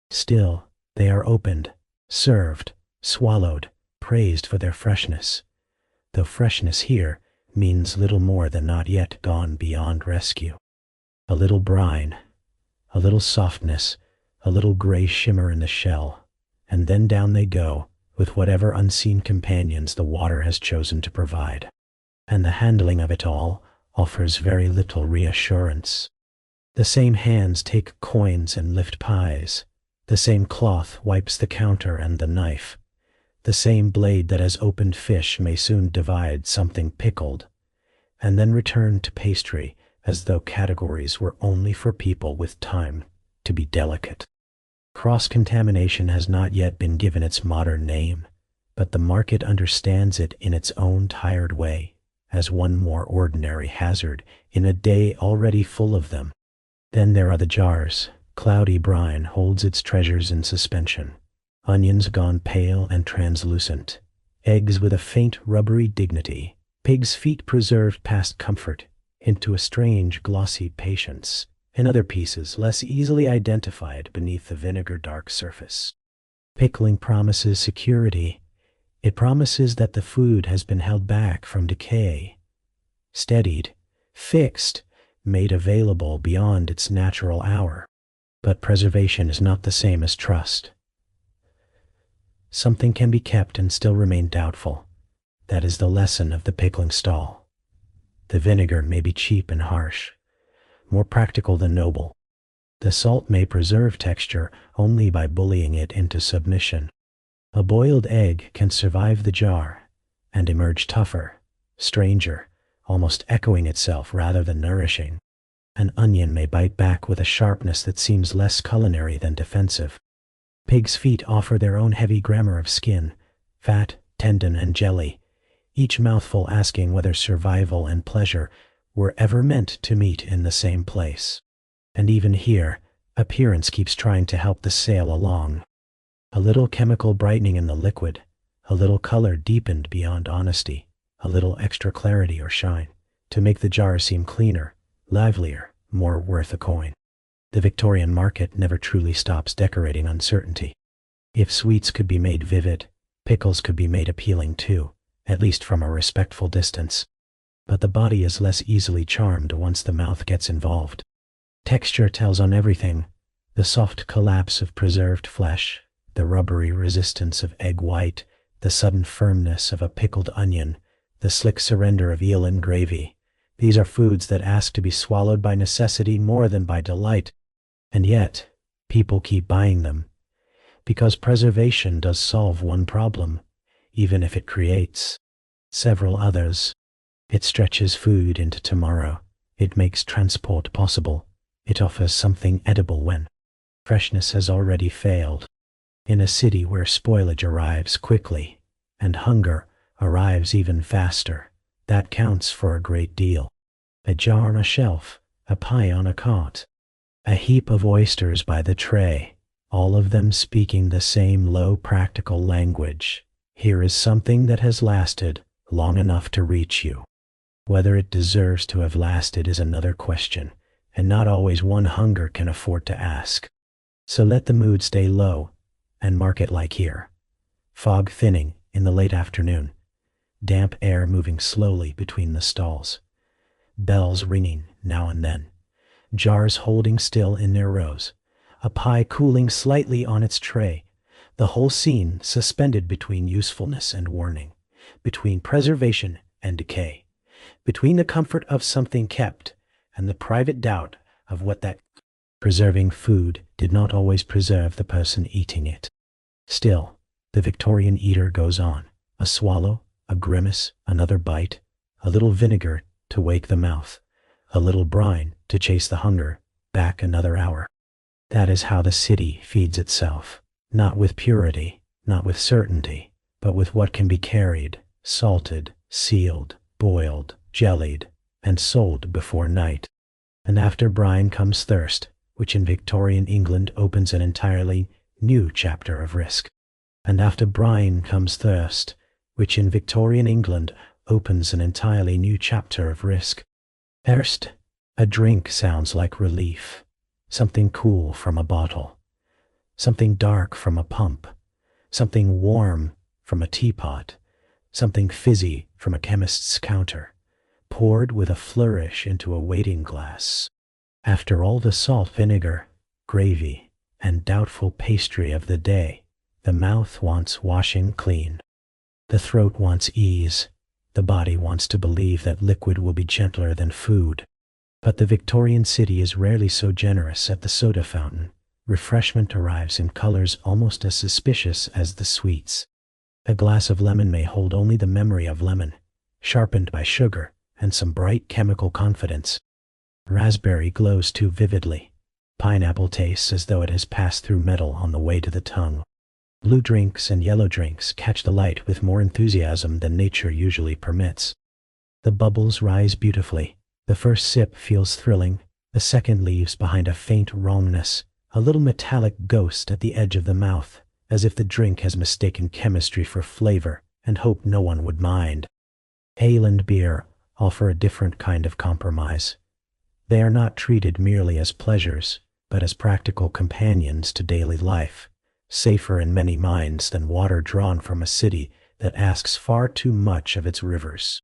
Still, they are opened, served, swallowed, praised for their freshness, though freshness here means little more than not yet gone beyond rescue. A little brine, a little softness, a little gray shimmer in the shell, and then down they go, with whatever unseen companions the water has chosen to provide. And the handling of it all offers very little reassurance. The same hands take coins and lift pies. The same cloth wipes the counter and the knife. The same blade that has opened fish may soon divide something pickled, and then return to pastry as though categories were only for people with time to be delicate. Cross-contamination has not yet been given its modern name, but the market understands it in its own tired way, as one more ordinary hazard in a day already full of them. Then there are the jars. Cloudy brine holds its treasures in suspension. Onions gone pale and translucent. Eggs with a faint rubbery dignity. Pig's feet preserved past comfort into a strange glossy patience, and other pieces less easily identified beneath the vinegar-dark surface. Pickling promises security. It promises that the food has been held back from decay, steadied, fixed, made available beyond its natural hour. But preservation is not the same as trust. Something can be kept and still remain doubtful. That is the lesson of the pickling stall. The vinegar may be cheap and harsh, more practical than noble. The salt may preserve texture only by bullying it into submission. A boiled egg can survive the jar and emerge tougher, stranger, almost echoing itself rather than nourishing. An onion may bite back with a sharpness that seems less culinary than defensive. Pig's feet offer their own heavy grammar of skin, fat, tendon and jelly, each mouthful asking whether survival and pleasure were ever meant to meet in the same place. And even here, appearance keeps trying to help the sail along. A little chemical brightening in the liquid, a little color deepened beyond honesty, a little extra clarity or shine, to make the jar seem cleaner, livelier, more worth a coin. The Victorian market never truly stops decorating uncertainty. If sweets could be made vivid, pickles could be made appealing too, at least from a respectful distance. But the body is less easily charmed once the mouth gets involved. Texture tells on everything: the soft collapse of preserved flesh, the rubbery resistance of egg white, the sudden firmness of a pickled onion, the slick surrender of eel in gravy. These are foods that ask to be swallowed by necessity more than by delight. And yet, people keep buying them. Because preservation does solve one problem, even if it creates several others. It stretches food into tomorrow. It makes transport possible. It offers something edible when freshness has already failed. In a city where spoilage arrives quickly, and hunger arrives even faster, that counts for a great deal. A jar on a shelf, a pie on a cart, a heap of oysters by the tray, all of them speaking the same low practical language. Here is something that has lasted long enough to reach you. Whether it deserves to have lasted is another question, and not always one hunger can afford to ask. So let the mood stay low, and market like here. Fog thinning in the late afternoon, damp air moving slowly between the stalls, bells ringing now and then, jars holding still in their rows, a pie cooling slightly on its tray, the whole scene suspended between usefulness and warning, between preservation and decay, between the comfort of something kept and the private doubt of what that preserving food did not always preserve the person eating it. Still, the Victorian eater goes on, a swallow, a grimace, another bite, a little vinegar to wake the mouth, a little brine to chase the hunger back another hour. That is how the city feeds itself, not with purity, not with certainty, but with what can be carried, salted, sealed, boiled, jellied, and sold before night. And after brine comes thirst, which in Victorian England opens an entirely new chapter of risk. And after brine comes thirst, which in Victorian England opens an entirely new chapter of risk. First, a drink sounds like relief, something cool from a bottle, something dark from a pump, something warm from a teapot, something fizzy from a chemist's counter, poured with a flourish into a waiting glass. After all the salt, vinegar, gravy, and doubtful pastry of the day, the mouth wants washing clean. The throat wants ease. The body wants to believe that liquid will be gentler than food. But the Victorian city is rarely so generous at the soda fountain. Refreshment arrives in colors almost as suspicious as the sweets. A glass of lemon may hold only the memory of lemon, sharpened by sugar and some bright chemical confidence. Raspberry glows too vividly. Pineapple tastes as though it has passed through metal on the way to the tongue. Blue drinks and yellow drinks catch the light with more enthusiasm than nature usually permits. The bubbles rise beautifully. The first sip feels thrilling. The second leaves behind a faint wrongness, a little metallic ghost at the edge of the mouth, as if the drink has mistaken chemistry for flavor and hoped no one would mind. Ale and beer offer a different kind of compromise. They are not treated merely as pleasures, but as practical companions to daily life, safer in many minds than water drawn from a city that asks far too much of its rivers.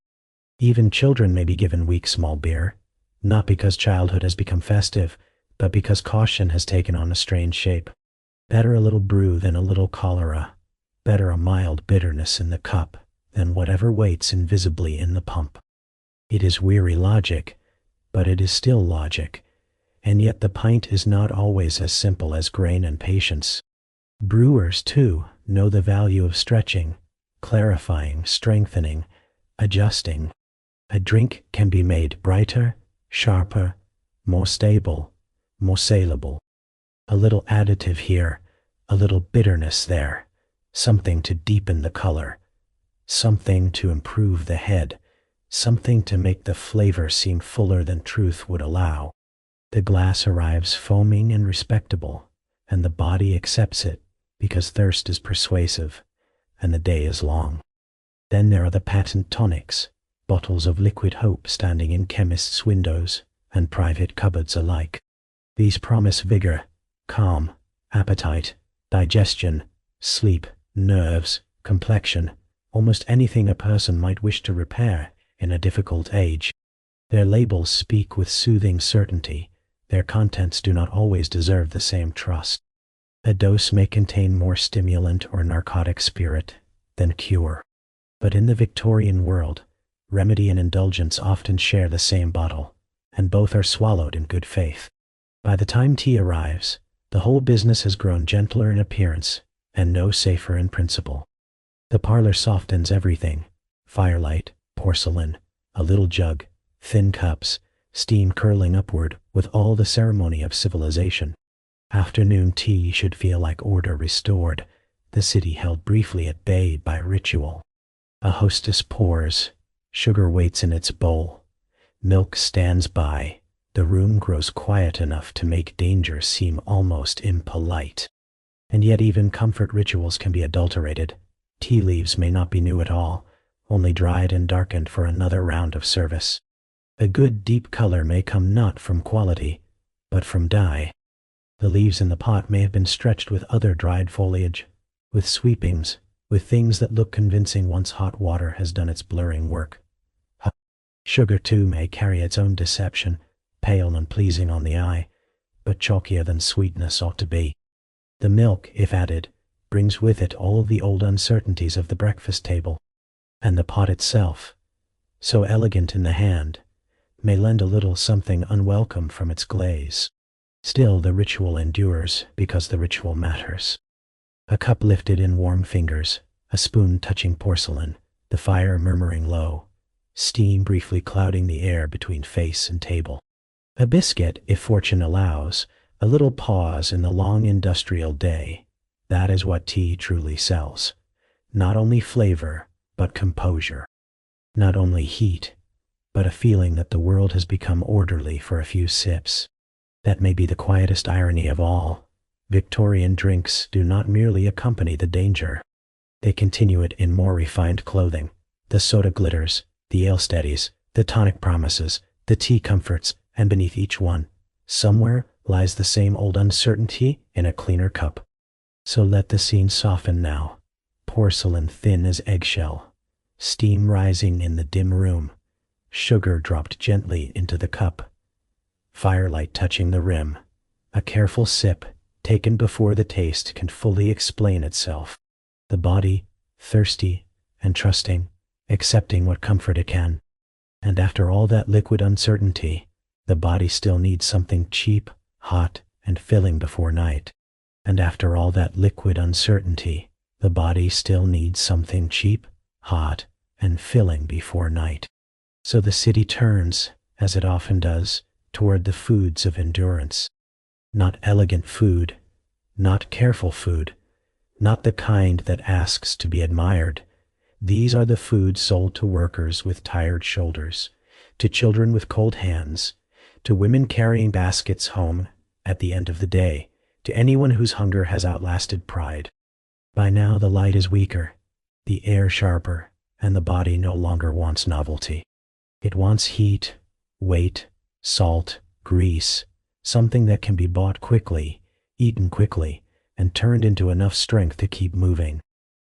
Even children may be given weak small beer, not because childhood has become festive, but because caution has taken on a strange shape. Better a little brew than a little cholera. Better a mild bitterness in the cup than whatever waits invisibly in the pump. It is weary logic, but it is still logic, and yet the pint is not always as simple as grain and patience. Brewers, too, know the value of stretching, clarifying, strengthening, adjusting. A drink can be made brighter, sharper, more stable, more saleable. A little additive here, a little bitterness there, something to deepen the color, something to improve the head, something to make the flavor seem fuller than truth would allow. The glass arrives foaming and respectable, and the body accepts it because thirst is persuasive and the day is long. Then there are the patent tonics, bottles of liquid hope standing in chemists' windows and private cupboards alike. These promise vigor, calm, appetite, digestion, sleep, nerves, complexion, almost anything a person might wish to repair in a difficult age. Their labels speak with soothing certainty. Their contents do not always deserve the same trust. A dose may contain more stimulant or narcotic spirit than cure. But in the Victorian world, remedy and indulgence often share the same bottle, and both are swallowed in good faith. By the time tea arrives, the whole business has grown gentler in appearance and no safer in principle. The parlor softens everything: firelight, porcelain, a little jug, thin cups, steam curling upward with all the ceremony of civilization. Afternoon tea should feel like order restored, the city held briefly at bay by ritual. A hostess pours, sugar waits in its bowl, milk stands by, the room grows quiet enough to make danger seem almost impolite. And yet even comfort rituals can be adulterated. Tea leaves may not be new at all, only dried and darkened for another round of service. A good deep color may come not from quality, but from dye. The leaves in the pot may have been stretched with other dried foliage, with sweepings, with things that look convincing once hot water has done its blurring work. Sugar too may carry its own deception, pale and pleasing on the eye, but chalkier than sweetness ought to be. The milk, if added, brings with it all the old uncertainties of the breakfast table, and the pot itself, so elegant in the hand, may lend a little something unwelcome from its glaze. Still, the ritual endures because the ritual matters. A cup lifted in warm fingers, a spoon touching porcelain, the fire murmuring low, steam briefly clouding the air between face and table. A biscuit, if fortune allows, a little pause in the long industrial day. That is what tea truly sells. Not only flavor, but composure. Not only heat, but a feeling that the world has become orderly for a few sips. That may be the quietest irony of all. Victorian drinks do not merely accompany the danger. They continue it in more refined clothing. The soda glitters, the ale steadies, the tonic promises, the tea comforts, and beneath each one, somewhere lies the same old uncertainty in a cleaner cup. So let the scene soften now. Porcelain thin as eggshell, steam rising in the dim room, sugar dropped gently into the cup, firelight touching the rim, a careful sip taken before the taste can fully explain itself. The body, thirsty and trusting, accepting what comfort it can. And after all that liquid uncertainty, the body still needs something cheap, hot, and filling before night. And after all that liquid uncertainty, the body still needs something cheap, hot, and filling before night. So the city turns, as it often does, toward the foods of endurance. Not elegant food, not careful food, not the kind that asks to be admired. These are the foods sold to workers with tired shoulders, to children with cold hands, to women carrying baskets home at the end of the day, to anyone whose hunger has outlasted pride. By now the light is weaker, the air sharper, and the body no longer wants novelty. It wants heat, weight, salt, grease, something that can be bought quickly, eaten quickly, and turned into enough strength to keep moving.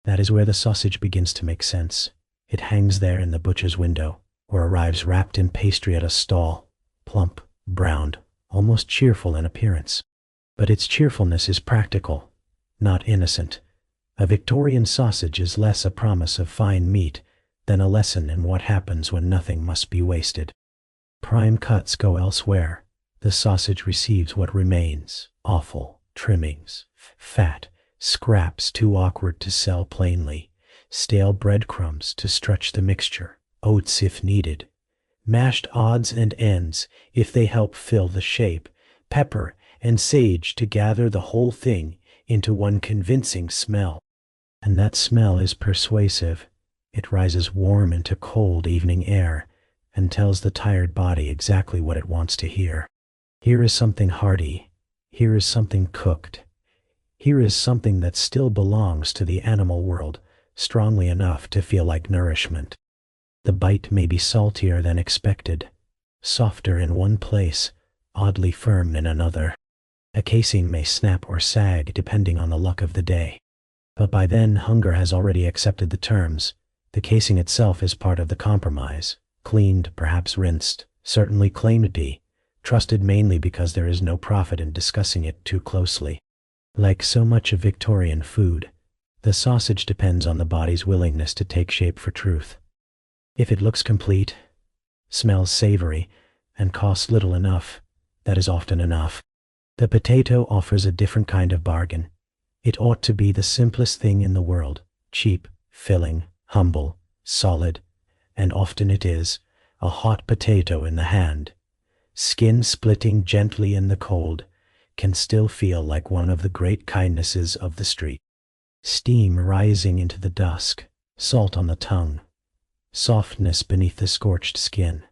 That is where the sausage begins to make sense. It hangs there in the butcher's window, or arrives wrapped in pastry at a stall, plump, browned, almost cheerful in appearance. But its cheerfulness is practical, not innocent. A Victorian sausage is less a promise of fine meat than a lesson in what happens when nothing must be wasted. Prime cuts go elsewhere. The sausage receives what remains: offal, trimmings, fat, scraps too awkward to sell plainly, stale breadcrumbs to stretch the mixture, oats if needed, mashed odds and ends if they help fill the shape, pepper and sage to gather the whole thing into one convincing smell. And that smell is persuasive. It rises warm into cold evening air and tells the tired body exactly what it wants to hear. Here is something hearty. Here is something cooked. Here is something that still belongs to the animal world, strongly enough to feel like nourishment. The bite may be saltier than expected, softer in one place, oddly firm in another. A casing may snap or sag depending on the luck of the day. But by then hunger has already accepted the terms. The casing itself is part of the compromise, cleaned, perhaps rinsed, certainly claimed to be, trusted mainly because there is no profit in discussing it too closely. Like so much of Victorian food, the sausage depends on the body's willingness to take shape for truth. If it looks complete, smells savory, and costs little enough, that is often enough. The potato offers a different kind of bargain. It ought to be the simplest thing in the world, cheap, filling, humble, solid, and often it is, a hot potato in the hand, skin splitting gently in the cold, can still feel like one of the great kindnesses of the street. Steam rising into the dusk, salt on the tongue, softness beneath the scorched skin.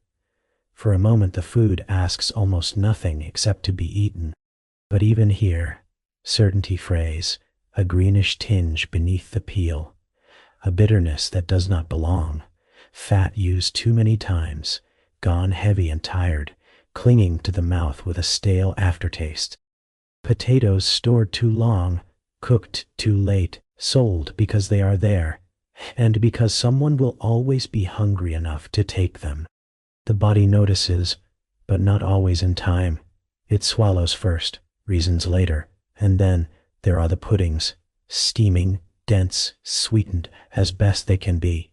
For a moment the food asks almost nothing except to be eaten. But even here, certainty frays, a greenish tinge beneath the peel, a bitterness that does not belong, fat used too many times, gone heavy and tired, clinging to the mouth with a stale aftertaste. Potatoes stored too long, cooked too late, sold because they are there, and because someone will always be hungry enough to take them. The body notices, but not always in time. It swallows first, reasons later, and then there are the puddings, steaming, dense, sweetened as best they can be.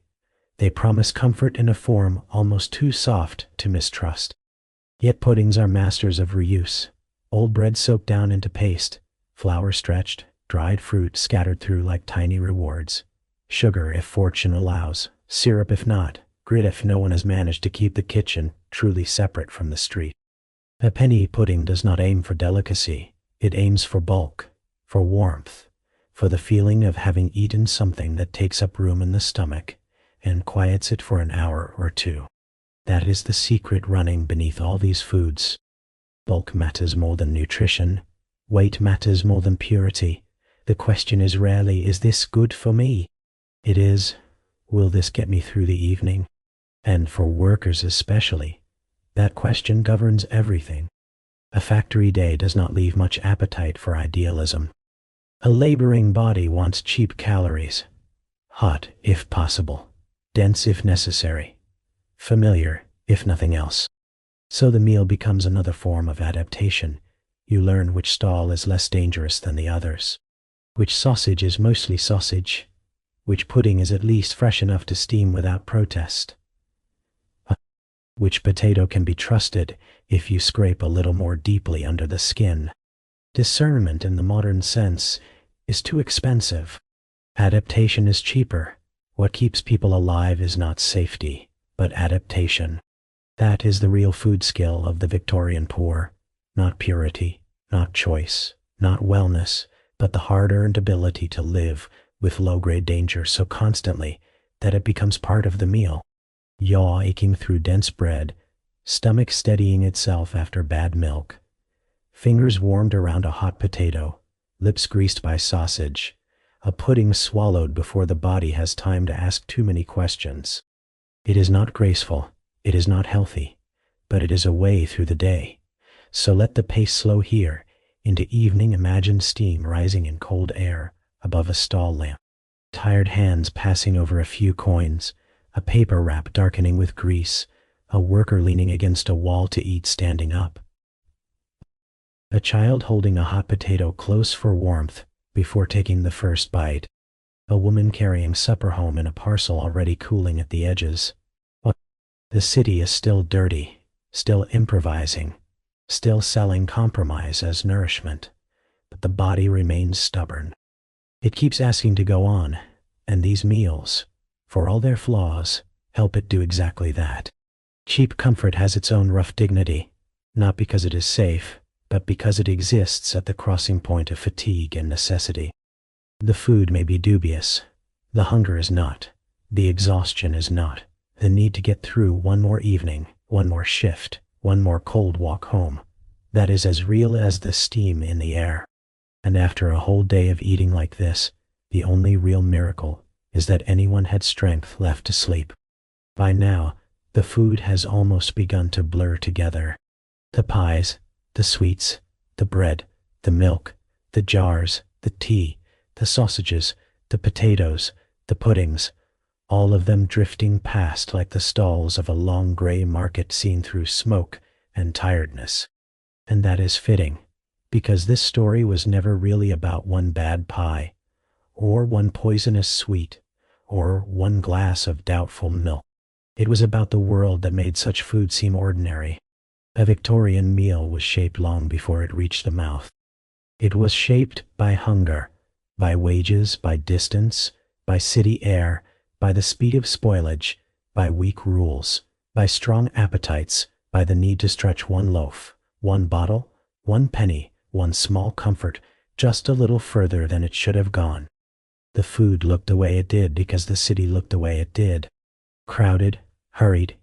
They promise comfort in a form almost too soft to mistrust. Yet puddings are masters of reuse. Old bread soaked down into paste, flour stretched, dried fruit scattered through like tiny rewards. Sugar if fortune allows, syrup if not, grit if no one has managed to keep the kitchen truly separate from the street. A penny pudding does not aim for delicacy. It aims for bulk, for warmth, for the feeling of having eaten something that takes up room in the stomach and quiets it for an hour or two. That is the secret running beneath all these foods. Bulk matters more than nutrition. Weight matters more than purity. The question is rarely, is this good for me? It is, will this get me through the evening? And for workers especially, that question governs everything. A factory day does not leave much appetite for idealism. A laboring body wants cheap calories. Hot, if possible. Dense, if necessary. Familiar, if nothing else. So the meal becomes another form of adaptation. You learn which stall is less dangerous than the others. Which sausage is mostly sausage. Which pudding is at least fresh enough to steam without protest. Which potato can be trusted if you scrape a little more deeply under the skin. Discernment in the modern sense is too expensive. Adaptation is cheaper. What keeps people alive is not safety, but adaptation. That is the real food skill of the Victorian poor. Not purity, not choice, not wellness, but the hard-earned ability to live with low-grade danger so constantly that it becomes part of the meal. Yaw aching through dense bread, stomach steadying itself after bad milk, fingers warmed around a hot potato, lips greased by sausage, a pudding swallowed before the body has time to ask too many questions. It is not graceful, it is not healthy, but it is a way through the day. So let the pace slow here. Into evening imagine steam rising in cold air above a stall lamp, tired hands passing over a few coins, a paper wrap darkening with grease, a worker leaning against a wall to eat standing up. A child holding a hot potato close for warmth before taking the first bite. A woman carrying supper home in a parcel already cooling at the edges. The city is still dirty, still improvising, still selling compromise as nourishment, but the body remains stubborn. It keeps asking to go on, and these meals, for all their flaws, help it do exactly that. Cheap comfort has its own rough dignity, not because it is safe, but because it exists at the crossing point of fatigue and necessity. The food may be dubious, the hunger is not, The exhaustion is not. The need to get through one more evening, one more shift, one more cold walk home. That is as real as the steam in the air. And after a whole day of eating like this, the only real miracle is that anyone had strength left to sleep. By now, the food has almost begun to blur together. The pies, the sweets, the bread, the milk, the jars, the tea, the sausages, the potatoes, the puddings, all of them drifting past like the stalls of a long gray market seen through smoke and tiredness. And that is fitting, because this story was never really about one bad pie, or one poisonous sweet, or one glass of doubtful milk. It was about the world that made such food seem ordinary. A Victorian meal was shaped long before it reached the mouth. It was shaped by hunger, by wages, by distance, by city air, by the speed of spoilage, by weak rules, by strong appetites, by the need to stretch one loaf, one bottle, one penny, one small comfort, just a little further than it should have gone. The food looked the way it did because the city looked the way it did. Crowded, hurried,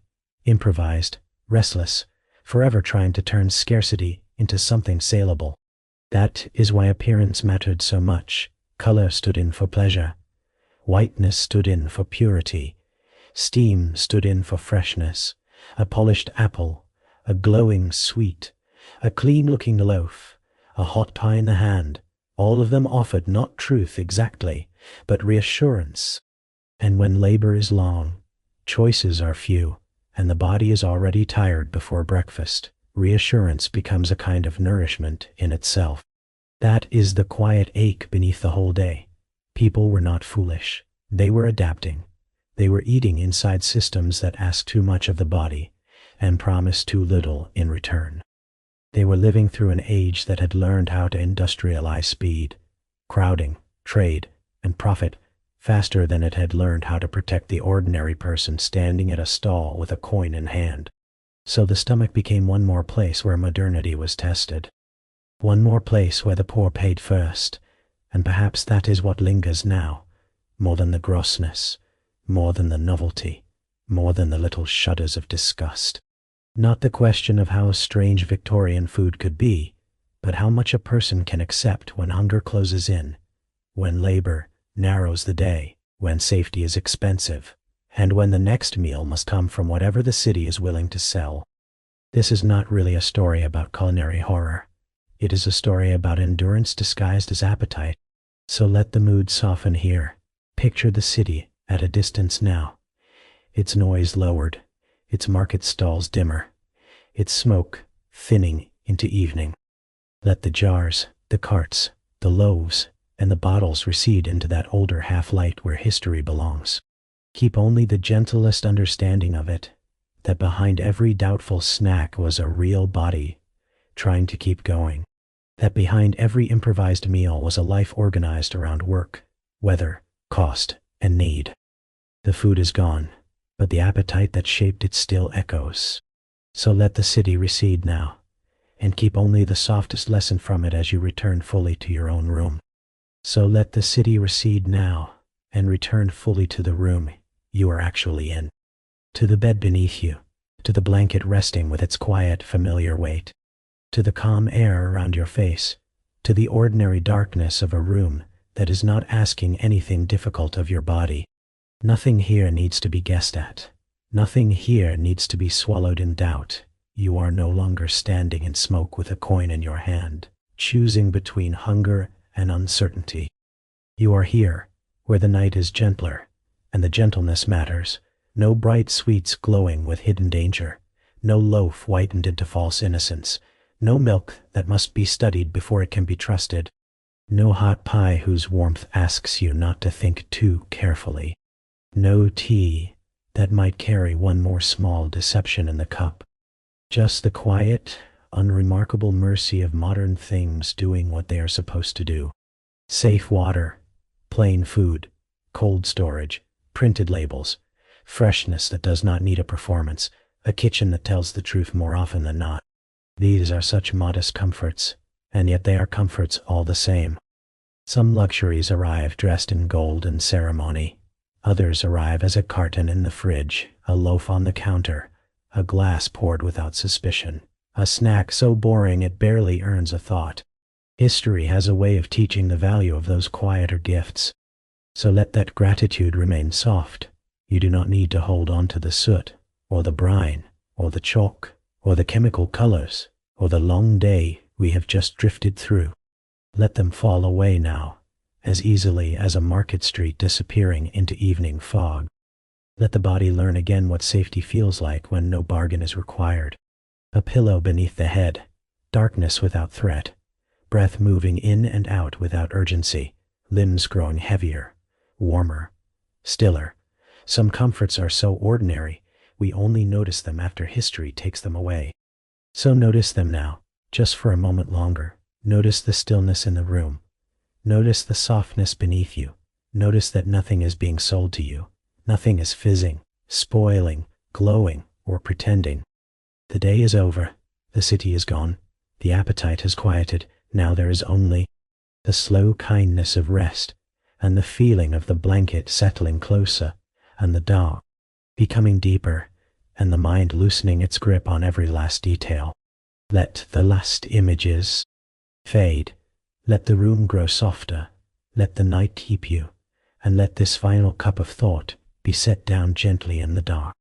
improvised, restless, forever trying to turn scarcity into something saleable. That is why appearance mattered so much. Color stood in for pleasure. Whiteness stood in for purity. Steam stood in for freshness. A polished apple, a glowing sweet, a clean-looking loaf, a hot pie in the hand, all of them offered not truth exactly, but reassurance. And when labor is long, choices are few, and the body is already tired before breakfast, reassurance becomes a kind of nourishment in itself. That is the quiet ache beneath the whole day. People were not foolish. They were adapting. They were eating inside systems that asked too much of the body and promised too little in return. They were living through an age that had learned how to industrialize speed, crowding, trade, and profit faster than it had learned how to protect the ordinary person standing at a stall with a coin in hand. So the stomach became one more place where modernity was tested. One more place where the poor paid first, and perhaps that is what lingers now, more than the grossness, more than the novelty, more than the little shudders of disgust. Not the question of how strange Victorian food could be, but how much a person can accept when hunger closes in, when labor narrows the day, when safety is expensive, and when the next meal must come from whatever the city is willing to sell. This is not really a story about culinary horror. It is a story about endurance disguised as appetite. So let the mood soften here. Picture the city at a distance now, its noise lowered, its market stalls dimmer, its smoke thinning into evening. Let the jars, the carts, the loaves, and the bottles recede into that older half-light where history belongs. Keep only the gentlest understanding of it, that behind every doubtful snack was a real body trying to keep going, that behind every improvised meal was a life organized around work, weather, cost, and need. The food is gone, but the appetite that shaped it still echoes. So let the city recede now, and keep only the softest lesson from it as you return fully to your own room. So let the city recede now, and return fully to the room you are actually in, to the bed beneath you, to the blanket resting with its quiet, familiar weight, to the calm air around your face, to the ordinary darkness of a room that is not asking anything difficult of your body. Nothing here needs to be guessed at. Nothing here needs to be swallowed in doubt. You are no longer standing in smoke with a coin in your hand, choosing between hunger and uncertainty. You are here, where the night is gentler, and the gentleness matters. No bright sweets glowing with hidden danger, no loaf whitened into false innocence, no milk that must be studied before it can be trusted, no hot pie whose warmth asks you not to think too carefully, no tea that might carry one more small deception in the cup. Just the quiet, unremarkable mercy of modern things doing what they are supposed to do. Safe water, plain food, cold storage, printed labels, freshness that does not need a performance, a kitchen that tells the truth more often than not. These are such modest comforts, and yet they are comforts all the same. Some luxuries arrive dressed in gold and ceremony. Others arrive as a carton in the fridge, a loaf on the counter, a glass poured without suspicion, a snack so boring it barely earns a thought. History has a way of teaching the value of those quieter gifts. So let that gratitude remain soft. You do not need to hold on to the soot, or the brine, or the chalk, or the chemical colors, or the long day we have just drifted through. Let them fall away now, as easily as a market street disappearing into evening fog. Let the body learn again what safety feels like when no bargain is required. A pillow beneath the head, darkness without threat, breath moving in and out without urgency, limbs growing heavier, warmer, stiller. Some comforts are so ordinary, we only notice them after history takes them away. So notice them now, just for a moment longer. Notice the stillness in the room. Notice the softness beneath you. Notice that nothing is being sold to you. Nothing is fizzing, spoiling, glowing, or pretending. The day is over. The city is gone. The appetite has quieted. Now there is only the slow kindness of rest, and the feeling of the blanket settling closer, and the dark becoming deeper, and the mind loosening its grip on every last detail. Let the last images fade. Let the room grow softer. Let the night keep you, and let this final cup of thought be set down gently in the dark.